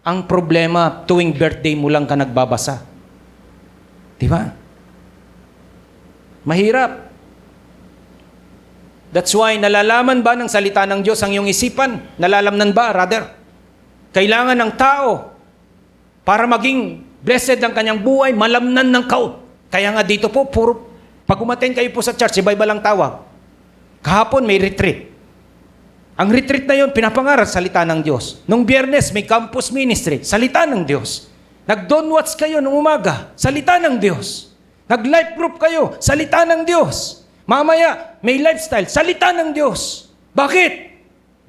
Ang problema, tuwing birthday mo lang ka nagbabasa. Di ba? Mahirap. That's why, nalalaman ba ng salita ng Diyos ang iyong isipan? Nalalamnan ba, rather? Kailangan ng tao para maging blessed ang kanyang buhay, malamnan ng kaut. Kaya nga dito po, pag umaten kayo po sa church, iba-iba lang tawag. Kahapon may retreat. Ang retreat na yon, pinapangaral salita ng Diyos. Nung Biyernes, may campus ministry, salita ng Diyos. Nag-dawn watch kayo nung umaga, salita ng Diyos. Nag-life group kayo, salita ng Diyos. Mamaya, may lifestyle, salita ng Diyos. Bakit?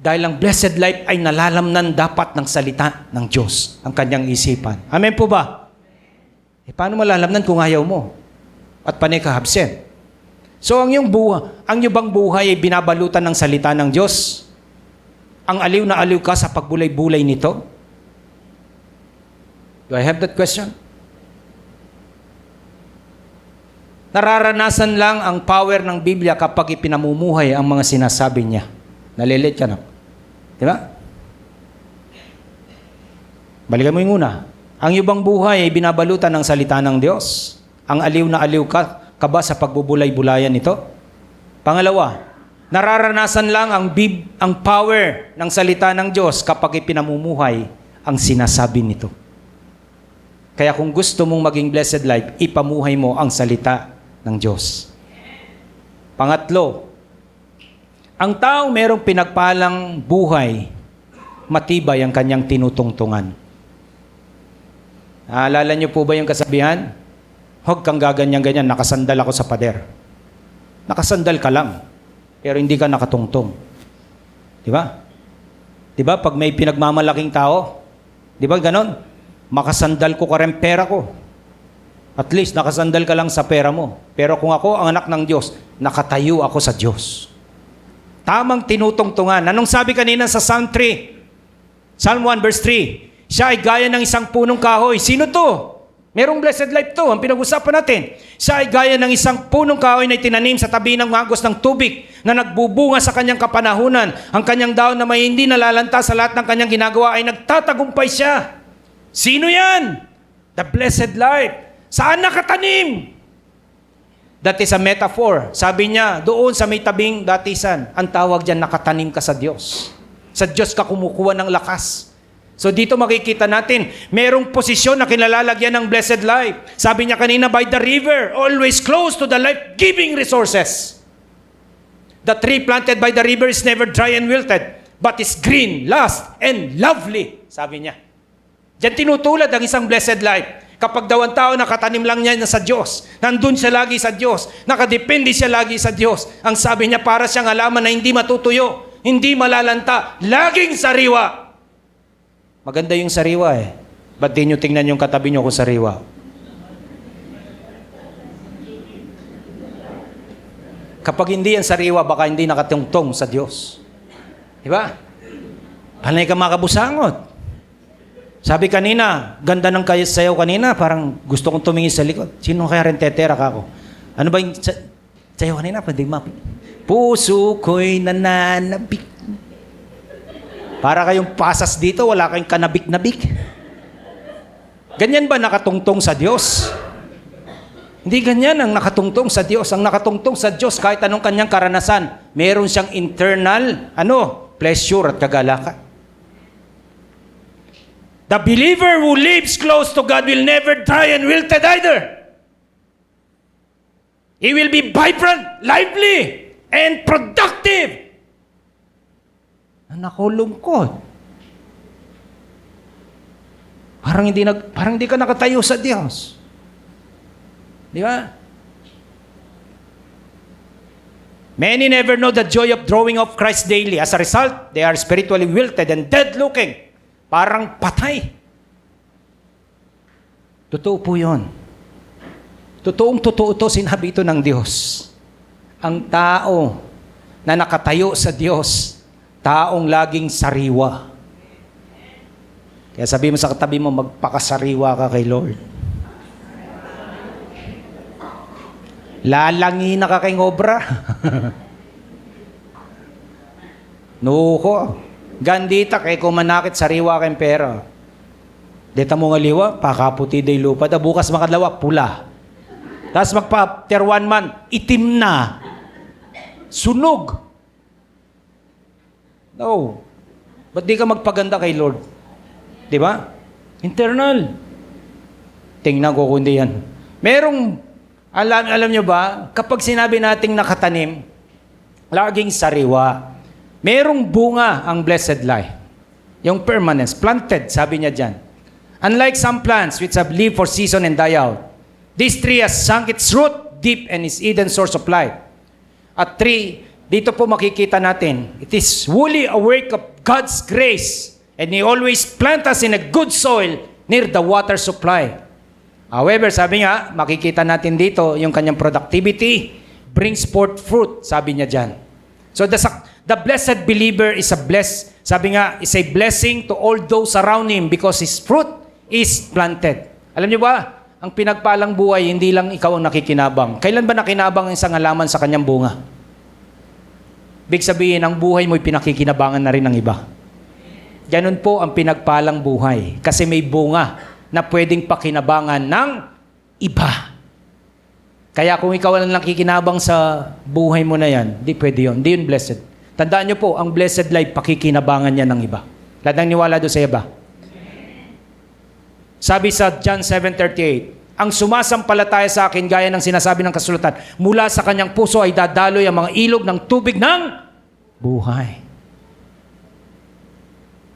Dahil ang blessed life ay nalalamnan dapat ng salita ng Diyos, ang kanyang isipan. Amen po ba? Paano malalamnan kung ayaw mo? At panay ka absent. So ang iyong bang buhay ay binabalutan ng salita ng Diyos? Ang aliw na aliw ka sa pagbulay-bulay nito? Do I have that question? Nararanasan lang ang power ng Biblia kapag ipinamumuhay ang mga sinasabi niya. Nalilit ka na. Di ba? Balikan mo yung una. Ang ibang buhay ay binabalutan ng salita ng Diyos. Ang aliw na aliw ka ba sa pagbubulay-bulayan nito? Pangalawa, nararanasan lang ang power ng salita ng Diyos kapag ipinamumuhay ang sinasabi nito. Kaya kung gusto mong maging blessed life, ipamuhay mo ang salita ng Diyos. Pangatlo, ang taong merong pinagpalang buhay, matibay ang kanyang tinutungtungan. Naalala niyo po ba yung kasabihan? Huwag kang gaganyan-ganyan, nakasandal ako sa pader. Nakasandal ka lang, pero hindi ka nakatungtong. Di ba? Di ba? Pag may pinagmamalaking tao, di ba ganon? Makasandal ko ka rin pera ko. At least, nakasandal ka lang sa pera mo. Pero kung ako ang anak ng Diyos, nakatayo ako sa Diyos. Tamang tinutungtungan. Anong sabi kanina sa Psalm 3? Psalm 1 verse 3. Siya ay gaya ng isang punong kahoy. Sino to? Merong blessed life to. Ang pinag-usapan natin. Siya ay gaya ng isang punong kahoy na itinanim sa tabi ng agos ng tubig na nagbubunga sa kanyang kapanahunan. Ang kanyang daon na may hindi nalalanta sa lahat ng kanyang ginagawa ay nagtatagumpay siya. Sino yan? The blessed life. Saan nakatanim? That is a metaphor. Sabi niya, doon sa may tabing datisan, ang tawag diyan, nakatanim ka sa Diyos. Sa Diyos ka kumukuha ng lakas. So dito makikita natin, merong posisyon na kinalalagyan ng blessed life. Sabi niya kanina, by the river, always close to the life-giving resources. The tree planted by the river is never dry and wilted, but is green, lush, and lovely. Sabi niya. Diyan tinutulad ang isang blessed life. Kapag daw ang tao nakatanim lang niya sa Diyos, nandun siya lagi sa Diyos, nakadepende siya lagi sa Diyos. Ang sabi niya, para siyang halaman na hindi matutuyo, hindi malalanta, laging sariwa. Maganda yung sariwa eh. Ba't di nyo tingnan yung katabi nyo kung sariwa? Kapag hindi yan sariwa, baka hindi nakatungtong sa Diyos. Diba? Panay ka makabusangot. Sabi kanina, ganda ng sayaw kanina, parang gusto kong tumingin sa likod. Sino kaya rin tetera ka ako? Ano ba yung sayaw kanina? Pwede mapi. Puso ko'y nananabik. Para kayong pasas dito, wala kayong kanabik-nabik. Ganyan ba nakatungtong sa Diyos? Hindi ganyan ang nakatungtong sa Diyos. Ang nakatungtong sa Diyos, kahit anong kanyang karanasan, meron siyang internal, pleasure at kagalakan. The believer who lives close to God will never dry and wilted either. He will be vibrant, lively, and productive. Nakulungkot. Parang hindi ka nakatayo sa Diyos. Di ba? Many never know the joy of drawing of Christ daily. As a result, they are spiritually wilted and dead-looking. Parang patay. Totoo po yun. Totoong-totoo ito, sinabi ito ng Diyos. Ang tao na nakatayo sa Diyos, taong laging sariwa. Kaya sabi mo sa katabi mo, magpakasariwa ka kay Lord. Lalangi na ka kay ngobra. Nuko. Gandita kay kumanakit sariwa kay pera. Deta mo nga liwa, pakaputi day lupa. Da bukas makadlawa, pula. Tapos magpa after 1 month, itim na. Sunog. No. Ba't di ka magpaganda kay Lord? Di ba? Internal. Tingnan ko kundi yan. Alam nyo ba, kapag sinabi nating nakatanim, laging sariwa, merong bunga ang blessed life. Yung permanence, planted, sabi niya dyan. Unlike some plants which have lived for season and die out, this tree has sunk its root deep and is hidden source of life. At tree, dito po makikita natin, it is wholly a work of God's grace, and He always plant us in a good soil near the water supply. However, sabi nga, makikita natin dito, yung kanyang productivity brings forth fruit, sabi niya dyan. So the blessed believer is sabi nga, is a blessing to all those around him because his fruit is planted. Alam niyo ba, ang pinagpalang buhay, hindi lang ikaw ang nakikinabang. Kailan ba nakinabang ang isang halaman sa kanyang bunga? Big sabihin, ang buhay mo'y pinakikinabangan na rin ng iba. Ganun po ang pinagpalang buhay. Kasi may bunga na pwedeng pakinabangan ng iba. Kaya kung ikaw lang nakikinabang sa buhay mo na yan, di pwede yun. Di yun blessed. Tandaan nyo po, ang blessed life, pakikinabangan niya ng iba. Lahat ng niwala doon sa iba. Sabi sa John 7:38, ang sumasampalataya sa akin, gaya ng sinasabi ng kasulatan, mula sa kanyang puso ay dadaloy ang mga ilog ng tubig ng buhay.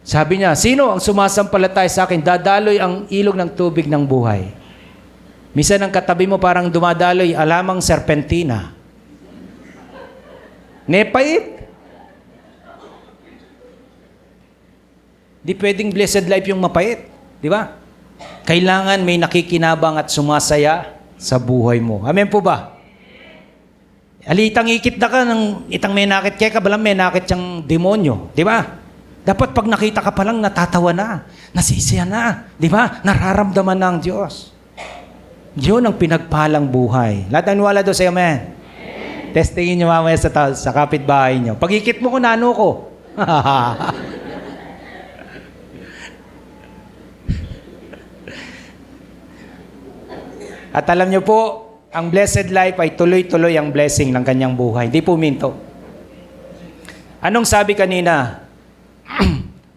Sabi niya, sino ang sumasampalataya sa akin? Dadaloy ang ilog ng tubig ng buhay. Minsan ang katabi mo parang dumadaloy, alamang serpentina. Nepait. Di pwedeng blessed life yung mapait. Di ba? Kailangan may nakikinabang at sumasaya sa buhay mo. Amen po ba? Alitang ikit na ka ng itang may nakit kaya ka, balang may nakit siyang demonyo. Di ba? Dapat pag nakita ka palang natatawa na, nasisiya na, di ba? Nararamdaman na ang Diyos. Yun ang pinagpalang buhay. Lahat ang wala doon sa amen. Testingin nyo mamaya sa kapitbahay nyo. Pag-ikit mo ko, nano ko. At alam nyo po, ang blessed life ay tuloy-tuloy ang blessing ng kanyang buhay. Di po minto. Anong sabi kanina?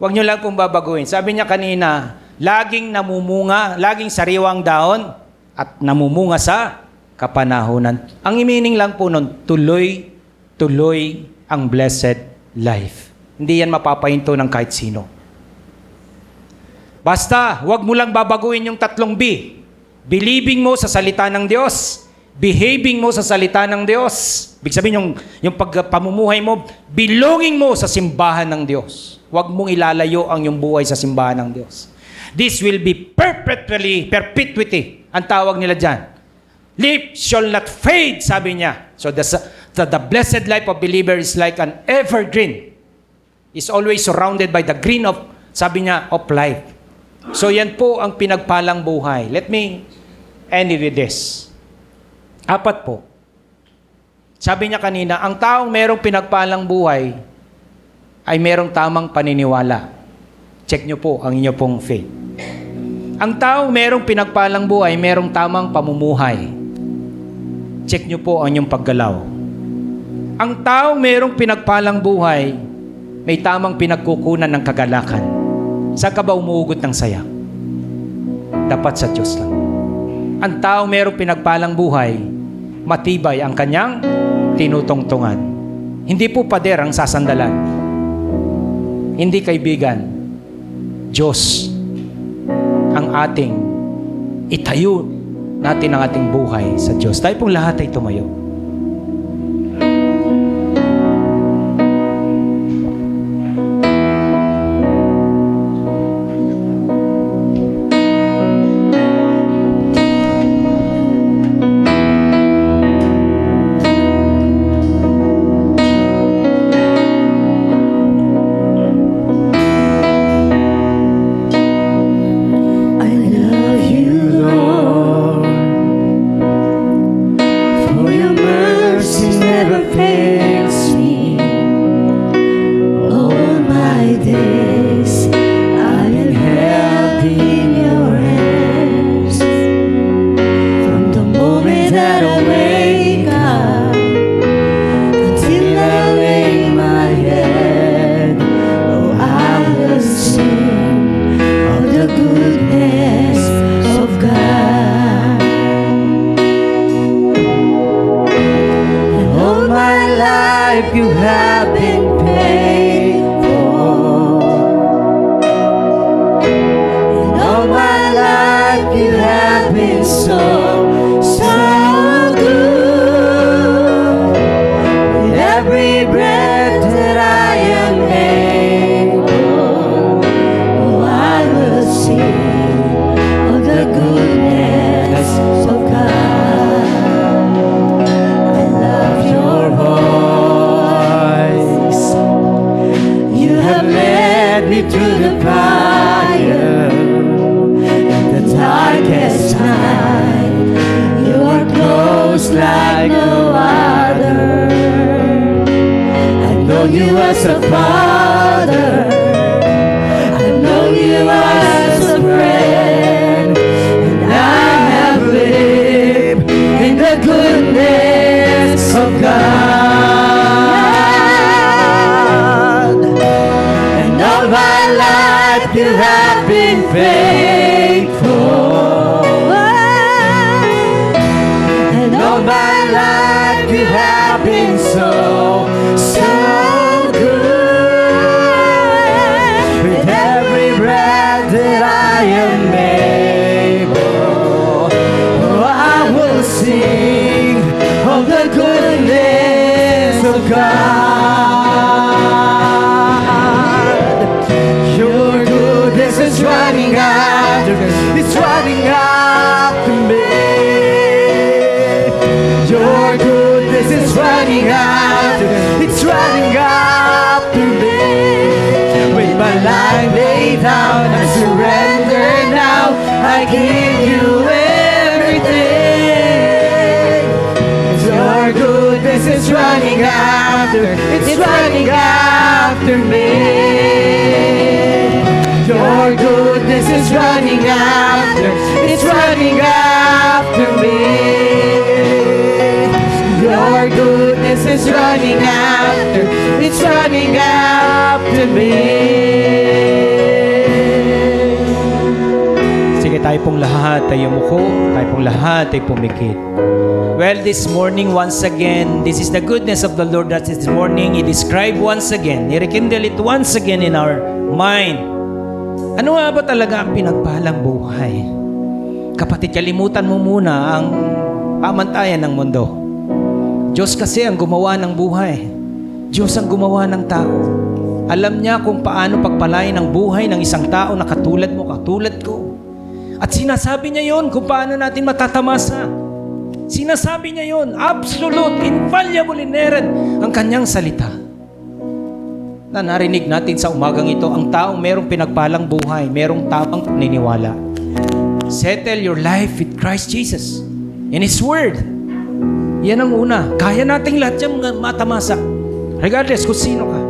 Huwag nyo lang pong babaguhin. Sabi niya kanina, laging namumunga, laging sariwang daon at namumunga sa kapanahunan. Ang meaning lang po nun, tuloy ang blessed life. Hindi yan mapapahinto ng kahit sino. Basta, huwag mo lang babaguhin yung 3 B. Believing mo sa salita ng Diyos. Behaving mo sa salita ng Diyos. Ibig sabihin yung pagpamumuhay mo, belonging mo sa simbahan ng Diyos. Huwag mong ilalayo ang iyong buhay sa simbahan ng Diyos. This will be perpetuity. Ang tawag nila dyan. Life shall not fade, sabi niya. So the blessed life of believer is like an evergreen. Is always surrounded by the green of, sabi niya, of life. So yan po ang pinagpalang buhay. Let me end it with this. 4 po. Sabi niya kanina, ang taong merong pinagpalang buhay ay merong tamang paniniwala. Check nyo po ang inyo pong faith. Ang taong merong pinagpalang buhay, merong tamang pamumuhay. Check nyo po ang inyong paggalaw. Ang taong merong pinagpalang buhay, may tamang pinagkukunan ng kagalakan. Saan ka ba umuugot ng saya? Dapat sa Diyos lang. Ang taong merong pinagpalang buhay, matibay ang kanyang tinutungtungan. Hindi po pader ang sasandalan. Hindi kaibigan. Diyos ang ating itayo natin ang ating buhay sa Diyos. Tayo pong lahat ay tumayo. For your have been faithful. And all my life you have been so, so good. With every breath that I am able, oh, I will sing of the goodness of God. I love your voice. You have led me through the fire in the darkest night. You are close like no other. I know you as a father. I know you as a friend. And I have lived in the goodness of God. And all my life you have been faithful. And all my life you have been so, so good. With every breath that I am able, oh, I will sing of the goodness of God. Your goodness is running after, it's running after me. Your goodness is running after, it's running after me. With my life laid down, I surrender now. I give you everything. Your goodness is running after, it's running after me. Your goodness is running after, it's running after me. Your goodness is running after, it's running after me. Sige, tayo pong lahat ay umuko, tayo pong lahat ay pumikit. Well, this morning, once again, this is the goodness of the Lord that this morning He described once again, He rekindle it once again in our mind. Ano nga ba talaga ang pinagpalang buhay? Kapatid, kalimutan mo muna ang pamantayan ng mundo. Diyos kasi ang gumawa ng buhay. Diyos ang gumawa ng tao. Alam niya kung paano pagpalain ang buhay ng isang tao na katulad mo, katulad ko. At sinasabi niya yon kung paano natin matatamasa. Sinasabi niya yon, absolute, infallible, inerrant ang kanyang salita. Na narinig natin sa umagang ito, ang taong merong pinagpalang buhay, merong tamang paniniwala. Settle your life with Christ Jesus in His Word. Yan ang una. Kaya nating lahat yung matamasa. Regardless kung sino ka.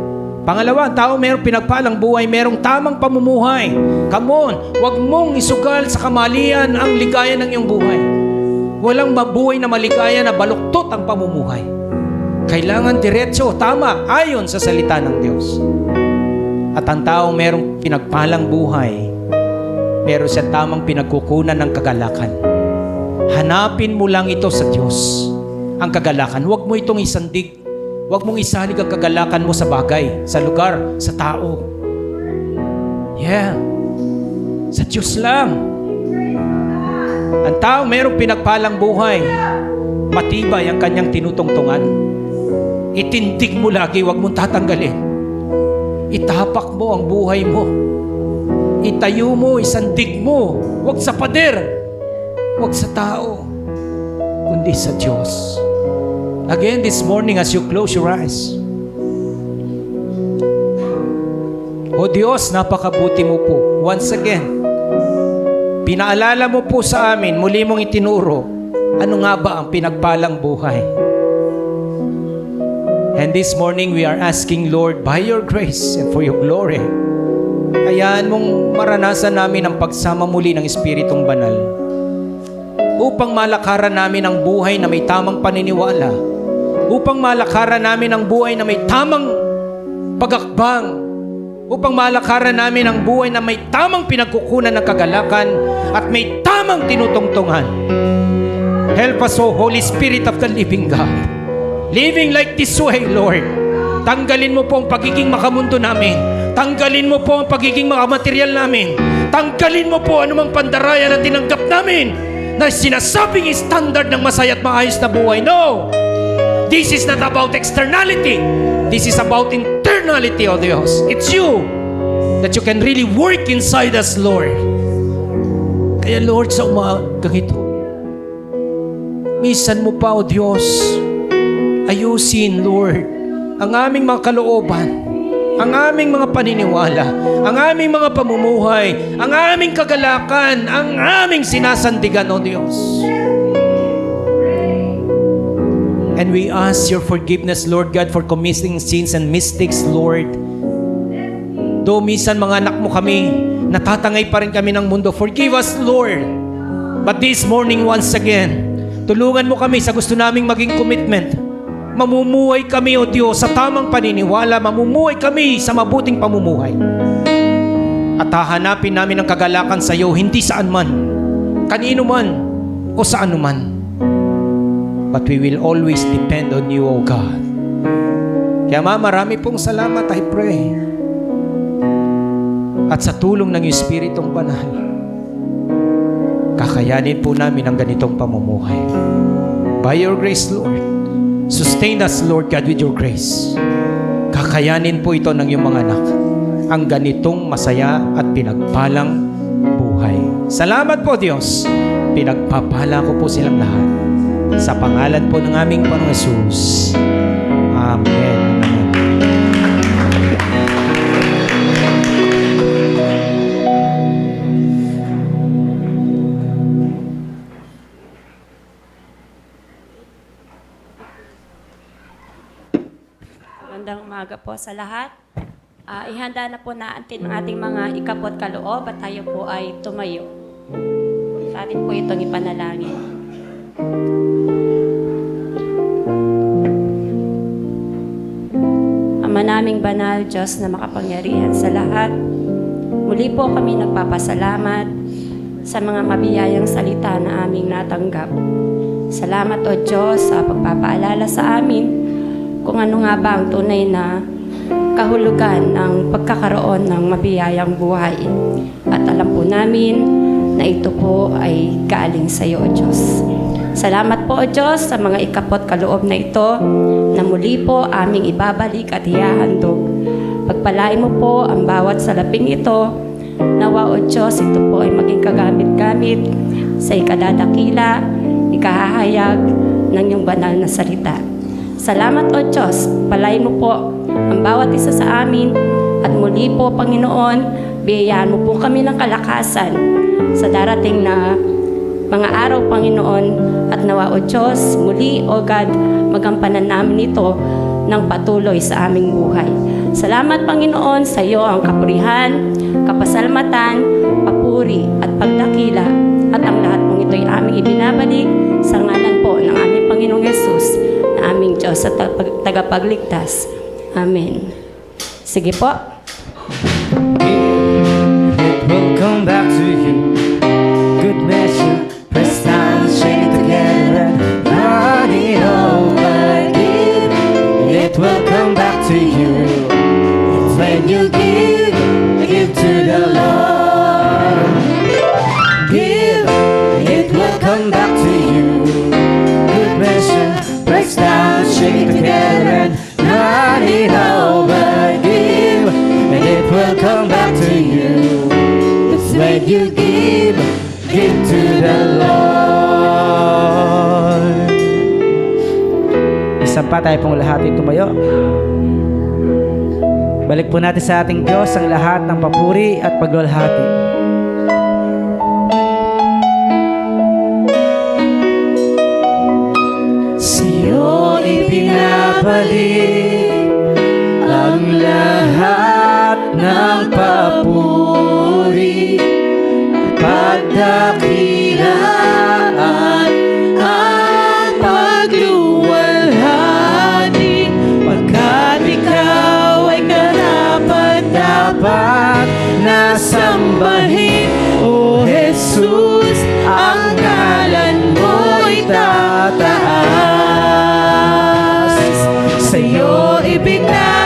Pangalawa, ang tao merong pinagpalang buhay, merong tamang pamumuhay. Come on, huwag mong isugal sa kamalian ang ligaya ng iyong buhay. Walang mabuhay na maligaya na baluktot ang pamumuhay. Kailangan diretso, tama, ayon sa salita ng Diyos. At ang tao merong pinagpalang buhay, meron siya tamang pinagkukunan ng kagalakan. Hanapin mo lang ito sa Diyos, ang kagalakan. Huwag mo itong isandig. Huwag mong isalig ang kagalakan mo sa bagay, sa lugar, sa tao. Yeah. Sa Diyos lang. Ang tao merong pinagpalang buhay, matibay ang kanyang tinutungtungan. Itindig mo lagi, huwag mong tatanggalin. Itapak mo ang buhay mo. Itayo mo, isandig mo. Huwag sa pader, huwag sa tao, kundi sa Diyos. Again this morning as you close your eyes. O Diyos, napakabuti mo po. Once again, pinaalala mo po sa amin, muli mong itinuro, ano nga ba ang pinagpalang buhay? And this morning we are asking, Lord, by your grace and for your glory, hayaan mong maranasan namin ang pagsama muli ng Espiritong Banal upang malakaran namin ang buhay na may tamang paniniwala, upang malakaran namin ang buhay na may tamang pagakbang, upang malakaran namin ang buhay na may tamang pinagkukunan ng kagalakan at may tamang tinutungtungan. Help us, O Holy Spirit of the living God, living like this way, Lord. Tanggalin mo po ang pagiging makamundo namin. Tanggalin mo po ang pagiging makamaterial namin. Tanggalin mo po anumang pandaraya na tinanggap namin na sinasabing standard ng masaya at maayos na buhay. No! This is not about externality. This is about internality, O Diyos. It's you that you can really work inside us, Lord. Kaya Lord, sa umagang ito, minsan mo pa, O Diyos, ayusin, Lord, ang aming mga kalooban, ang aming mga paniniwala, ang aming mga pamumuhay, ang aming kagalakan, ang aming sinasandigan, O Diyos. And we ask your forgiveness, Lord God, for committing sins and mistakes, Lord. Though minsan mga anak mo kami, natatangay pa rin kami ng mundo. Forgive us, Lord. But this morning, once again, tulungan mo kami sa gusto naming maging commitment. Mamumuhay kami, O Diyos, sa tamang paniniwala. Mamumuhay kami sa mabuting pamumuhay. At hahanapin namin ang kagalakan sa iyo, hindi saan man, kanino man, o saan man. But we will always depend on you, O God. Kaya marami pong salamat, I pray. At sa tulong ng Espiritong Banal, kakayanin po namin ang ganitong pamumuhay. By your grace, Lord, sustain us, Lord God, with your grace. Kakayanin po ito ng iyong mga anak, ang ganitong masaya at pinagpalang buhay. Salamat po, Diyos. Pinagpapala ko po silang lahat. Sa pangalan po ng aming Panginoong Hesus. Amen. Magandang umaga po sa lahat. Ihanda na po natin ang ating mga ikapot kaloob at tayo po ay tumayo. Sa atin po itong ipanalangin. Ama naming banal, Diyos na makapangyarihan sa lahat, muli po kami nagpapasalamat sa mga mabiyayang salita na aming natanggap. Salamat o Diyos sa pagpapaalala sa amin kung ano nga ba ang tunay na kahulugan ng pagkakaroon ng mabiyayang buhay. At alam po namin na ito po ay galing sa iyo, O Diyos. Salamat po, O Diyos, sa mga ikapot kaloob na ito na muli po aming ibabalik at ihahandog. Pagpalain mo po ang bawat salaping ito. Nawa, O Diyos, ito po ay maging kagamit-gamit sa ikadadakila, ikahahayag ng iyong banal na salita. Salamat, O Diyos. Palain mo po ang bawat isa sa amin at muli po, Panginoon, biyayaan mo po kami ng kalakasan sa darating na mga araw, Panginoon, at nawa, O Diyos, muli, O God, magampanan namin ito ng patuloy sa aming buhay. Salamat, Panginoon, sa iyo ang kapurihan, kapasalamatan, papuri at pagdakila, at ang lahat mong ito'y aming ibinabalik sa ngalan po ng aming Panginoong Hesus, na aming Diyos at tagapagligtas. Amen. Sige po. It will come back to you. Good measure, press down, shake together, run it over, give. It will come back to you. It's when you give to the Lord. Give, it will come back to you. Good measure, press down, shake together, run it over, give. And it will come back to you. It's when you give to the Lord. Isa pa tayo pong lahat ay tumayo. Balik po natin sa ating Diyos ang lahat ng papuri at pagluwalhati. Sa'yo ibinabalik ang lahat ng papuri, pagdakilaan ang pagluwalhati, pagkat ikaw ay karapat-dapat na sambahin. O Jesus, ang ngalan mo'y tataas. Sa'yo ibinabalik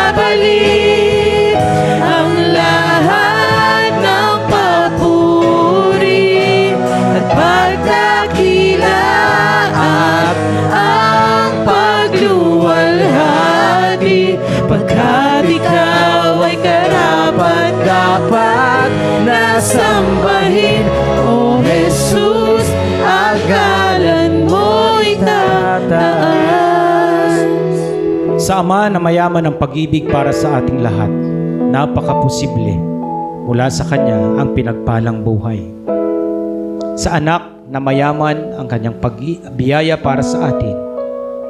Sa Ama na mayaman ang pag-ibig para sa ating lahat, napakaposible mula sa Kanya ang pinagpalang buhay. Sa Anak na mayaman ang Kanyang pagbiyaya para sa atin,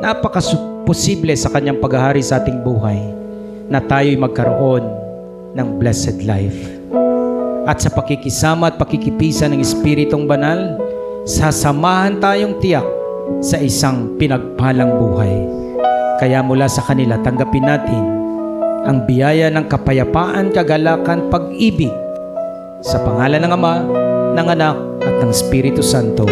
napakaposible sa Kanyang paghahari sa ating buhay na tayo'y magkaroon ng blessed life. At sa pakikisama at pakikipisa ng Espiritong Banal, sasamahan tayong tiyak sa isang pinagpalang buhay. Kaya mula sa kanila, tanggapin natin ang biyaya ng kapayapaan, kagalakan, pag-ibig sa pangalan ng Ama, ng Anak, at ng Espiritu Santo.